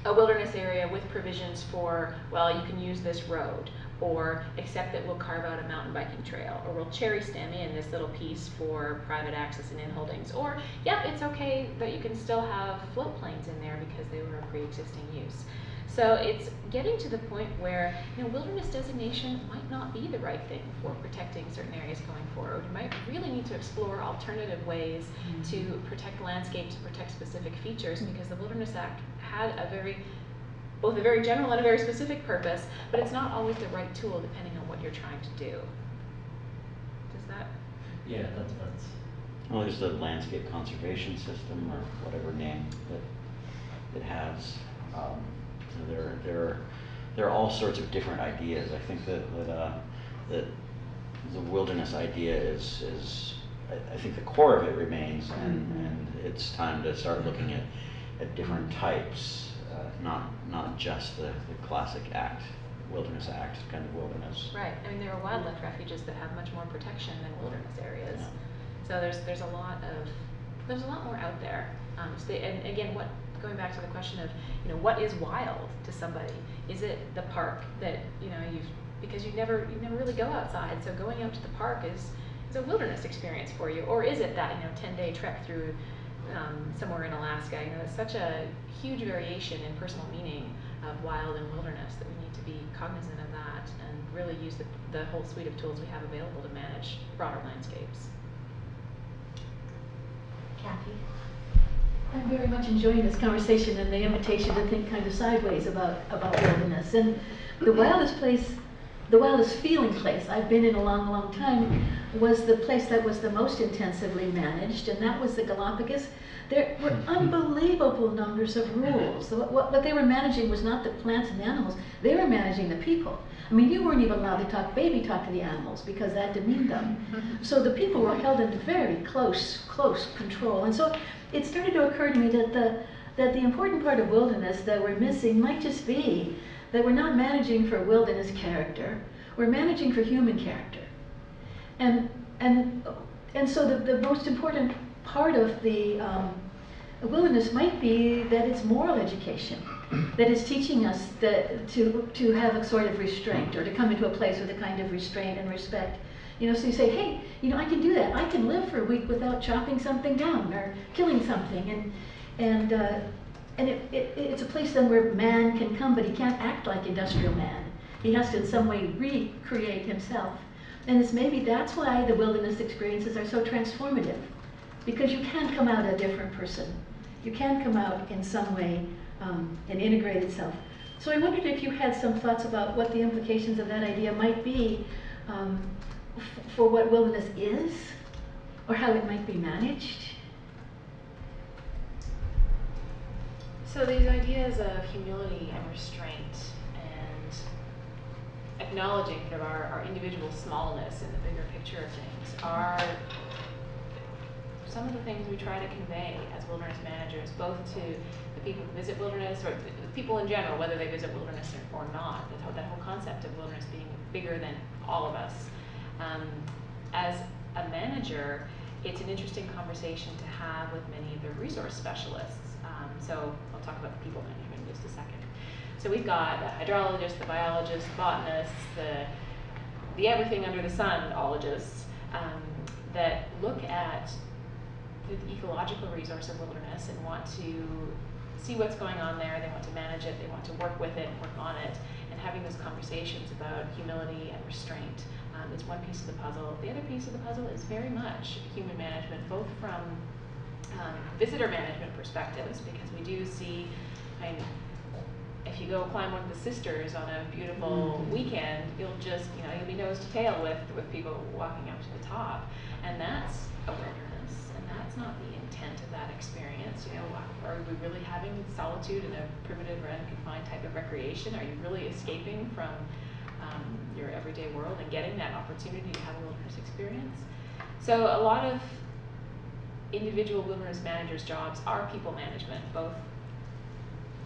a wilderness area with provisions for, well, you can use this road, or except that we'll carve out a mountain biking trail, or we'll cherry stem in this little piece for private access and inholdings, or, yeah, it's okay that you can still have float planes in there because they were a pre-existing use. So it's getting to the point where wilderness designation might not be the right thing for protecting certain areas going forward. We might really need to explore alternative ways to protect landscapes, to protect specific features, because the Wilderness Act had both a very general and a very specific purpose, but it's not always the right tool depending on what you're trying to do. Does that? Yeah, that's. Well, there's the landscape conservation system, or whatever name that it has. So there are all sorts of different ideas. I think that the wilderness idea is I think the core of it remains, and it's time to start looking at different types, not just the classic Wilderness Act kind of wilderness. Right. I mean, there are wildlife refuges that have much more protection than wilderness areas. Yeah. So there's a lot more out there. And again, going back to the question of, what is wild to somebody? Is it the park that, because you never really go outside, so going out to the park is a wilderness experience for you, or is it that 10-day trek through somewhere in Alaska? There's such a huge variation in personal meaning of wild and wilderness that we need to be cognizant of that and really use the whole suite of tools we have available to manage broader landscapes. Kathy? I'm very much enjoying this conversation and the invitation to think kind of sideways about wilderness. And the wildest feeling place I've been in a long, long time was the place that was the most intensively managed, and that was the Galapagos. There were unbelievable numbers of rules. So what they were managing was not the plants and animals, they were managing the people. I mean, you weren't even allowed to baby talk to the animals because that demeaned them. So the people were held in very close control. And so it started to occur to me that the important part of wilderness that we're missing might just be that we're not managing for wilderness character, we're managing for human character. And so the most important part of the wilderness might be that it's moral education, that is teaching us to have a sort of restraint, or to come into a place with a kind of restraint and respect. So you say, hey, I can do that. I can live for a week without chopping something down or killing something, and it's a place then where man can come, but he can't act like industrial man. He has to in some way recreate himself. And maybe that's why the wilderness experiences are so transformative, because you can come out a different person. You can come out in some way and integrate itself. So I wondered if you had some thoughts about what the implications of that idea might be for what wilderness is, or how it might be managed. So these ideas of humility and restraint and acknowledging kind of our individual smallness in the bigger picture of things are some of the things we try to convey as wilderness managers, both to the people who visit wilderness, or people in general, whether they visit wilderness or not. That whole concept of wilderness being bigger than all of us. As a manager, it's an interesting conversation to have with many of the resource specialists. So I'll talk about the people management in just a second. So we've got the hydrologists, the biologists, the botanists, the everything under the sun ologists that look at the ecological resource of wilderness and want to see what's going on there. They want to manage it, they want to work with it and work on it, and having those conversations about humility and restraint is one piece of the puzzle. The other piece of the puzzle is very much human management, both from visitor management perspectives, because we do see, if you go climb one of the sisters on a beautiful weekend, you'll be nose to tail with people walking up to the top, and that's a wilderness, and that's not the intent of that experience. Are we really having solitude in a primitive or unconfined type of recreation? Are you really escaping from your everyday world and getting that opportunity to have a wilderness experience? So a lot of individual wilderness managers' jobs are people management, both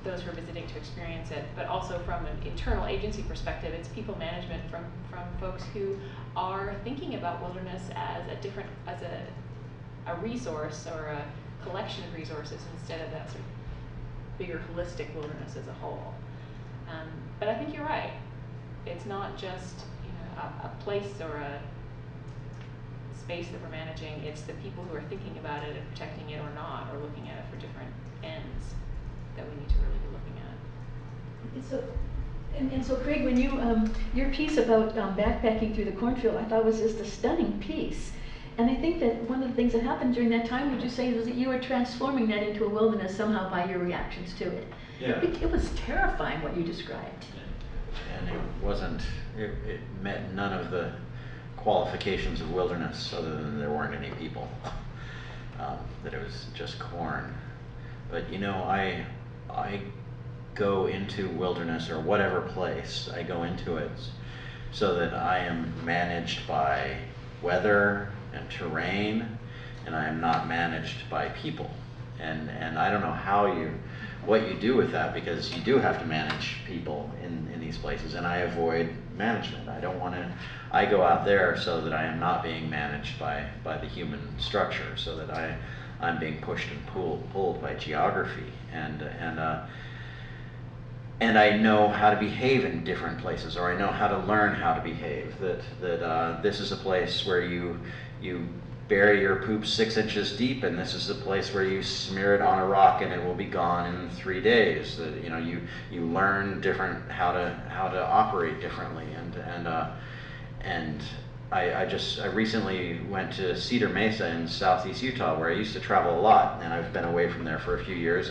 those who are visiting to experience it, but also from an internal agency perspective, it's people management from folks who are thinking about wilderness as a resource or a collection of resources instead of that sort of bigger holistic wilderness as a whole. But I think you're right. It's not just a place or a space that we're managing, it's the people who are thinking about it and protecting it or not, or looking at it for different ends that we need to really be looking at. So Craig, when your piece about backpacking through the cornfield, I thought was just a stunning piece. And I think that one of the things that happened during that time, would you say, was that you were transforming that into a wilderness somehow by your reactions to it? Yeah. It was terrifying what you described. And it met none of the qualifications of wilderness other than there weren't any people, that it was just corn. But I go into wilderness or whatever place, I go into it so that I am managed by weather and terrain, and I am not managed by people. And I don't know what you do with that, because you do have to manage people in these places, and I avoid management. I go out there so that I am not being managed by the human structure, so that I'm being pushed and pulled by geography, and I know how to behave in different places, or I know how to learn how to behave. That this is a place where you bury your poop 6 inches deep, and this is the place where you smear it on a rock and it will be gone in 3 days. That you learn how to operate differently, and I recently went to Cedar Mesa in southeast Utah, where I used to travel a lot, and I've been away from there for a few years,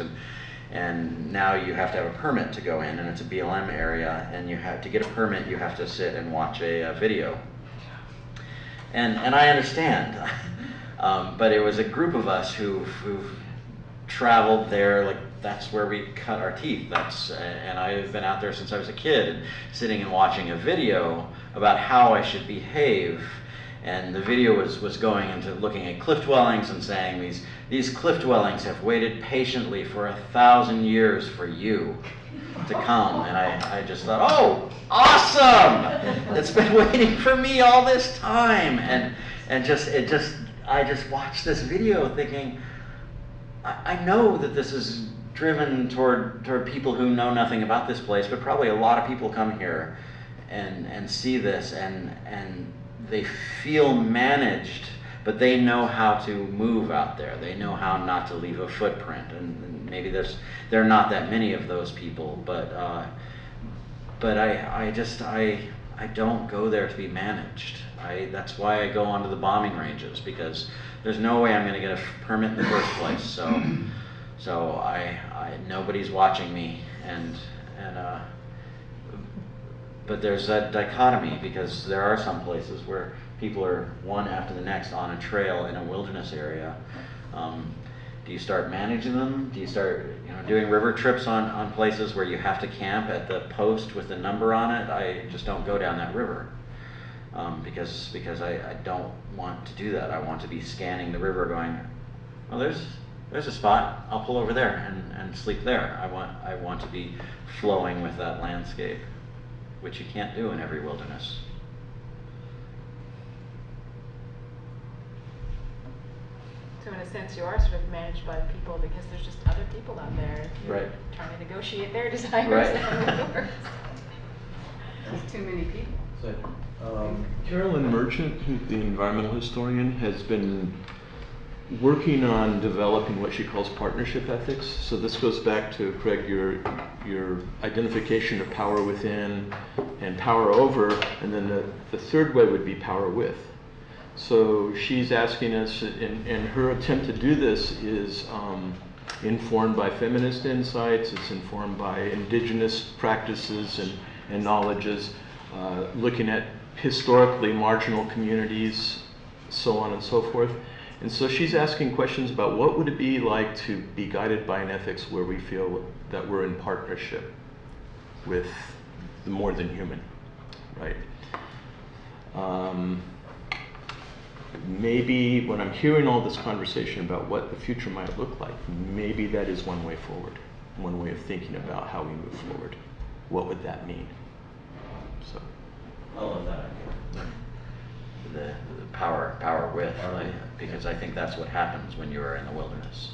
and now you have to have a permit to go in, and it's a BLM area, and to get a permit you have to sit and watch a video. And I understand, but it was a group of us who've traveled there, like that's where we cut our teeth. And I've been out there since I was a kid, and sitting and watching a video about how I should behave. And the video was going into looking at cliff dwellings and saying these cliff dwellings have waited patiently for 1,000 years for you to come. And I just thought, oh, awesome! It's been waiting for me all this time. And I just watched this video thinking, I know that this is driven toward people who know nothing about this place, but probably a lot of people come here and see this, and they feel managed, but they know how to move out there. They know how not to leave a footprint, and maybe there are not that many of those people, but I don't go there to be managed. That's why I go onto the bombing ranges, because there's no way I'm going to get a permit in the first place. So nobody's watching me, but there's that dichotomy, because there are some places where people are one after the next on a trail in a wilderness area. Do you start managing them? Do you start doing river trips on places where you have to camp at the post with the number on it? I just don't go down that river, because I don't want to do that. I want to be scanning the river going, well, there's a spot, I'll pull over there and sleep there. I want to be flowing with that landscape, which you can't do in every wilderness. So in a sense, you are sort of managed by the people, because there's just other people out there. You're Right. trying to negotiate their desires. Right. and yours. There's too many people. Carolyn Merchant, the environmental historian, has been working on developing what she calls partnership ethics. So this goes back to, Craig, your identification of power within and power over, and then the third way would be power with. So she's asking us, and her attempt to do this is informed by feminist insights, it's informed by indigenous practices and knowledges, looking at historically marginal communities, so on and so forth. And so she's asking questions about what would it be like to be guided by an ethics where we feel that we're in partnership with the more than human, right? Maybe when I'm hearing all this conversation about what the future might look like, maybe that is one way forward, one way of thinking about how we move forward. What would that mean? So, I love that idea. The power with, because I think that's what happens when you are in the wilderness,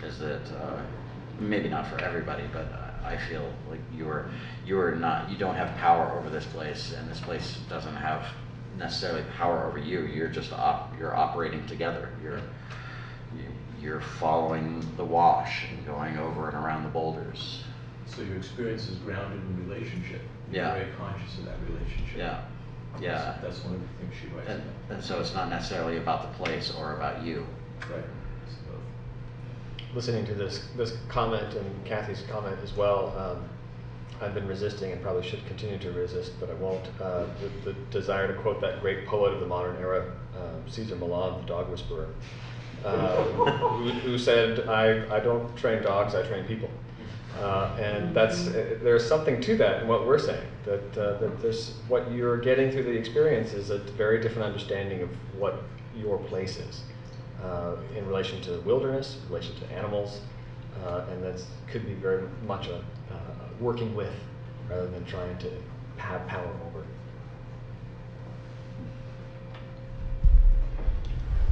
is that maybe not for everybody, but I feel like you don't have power over this place, and this place doesn't have necessarily power over you. You're just you're operating together. You're following the wash and going over and around the boulders. So your experience is grounded in relationship. You're Yeah. very conscious of that relationship. Yeah. Yeah. That's one of the things she writes about. And so it's not necessarily about the place or about you. Right. Listening to this comment and Kathy's comment as well, I've been resisting and probably should continue to resist, but I won't. The desire to quote that great poet of the modern era, Cesar Millan, the dog whisperer, who said, I don't train dogs, I train people. And there's something to that in what we're saying, that there's what you're getting through the experience is a very different understanding of what your place is in relation to wilderness, in relation to animals, and that could be very much a working with rather than trying to have power over.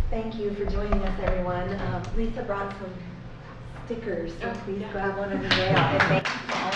Thank you for joining us, everyone. Lisa brought some stickers, so please grab one on the way out. And thank you to all of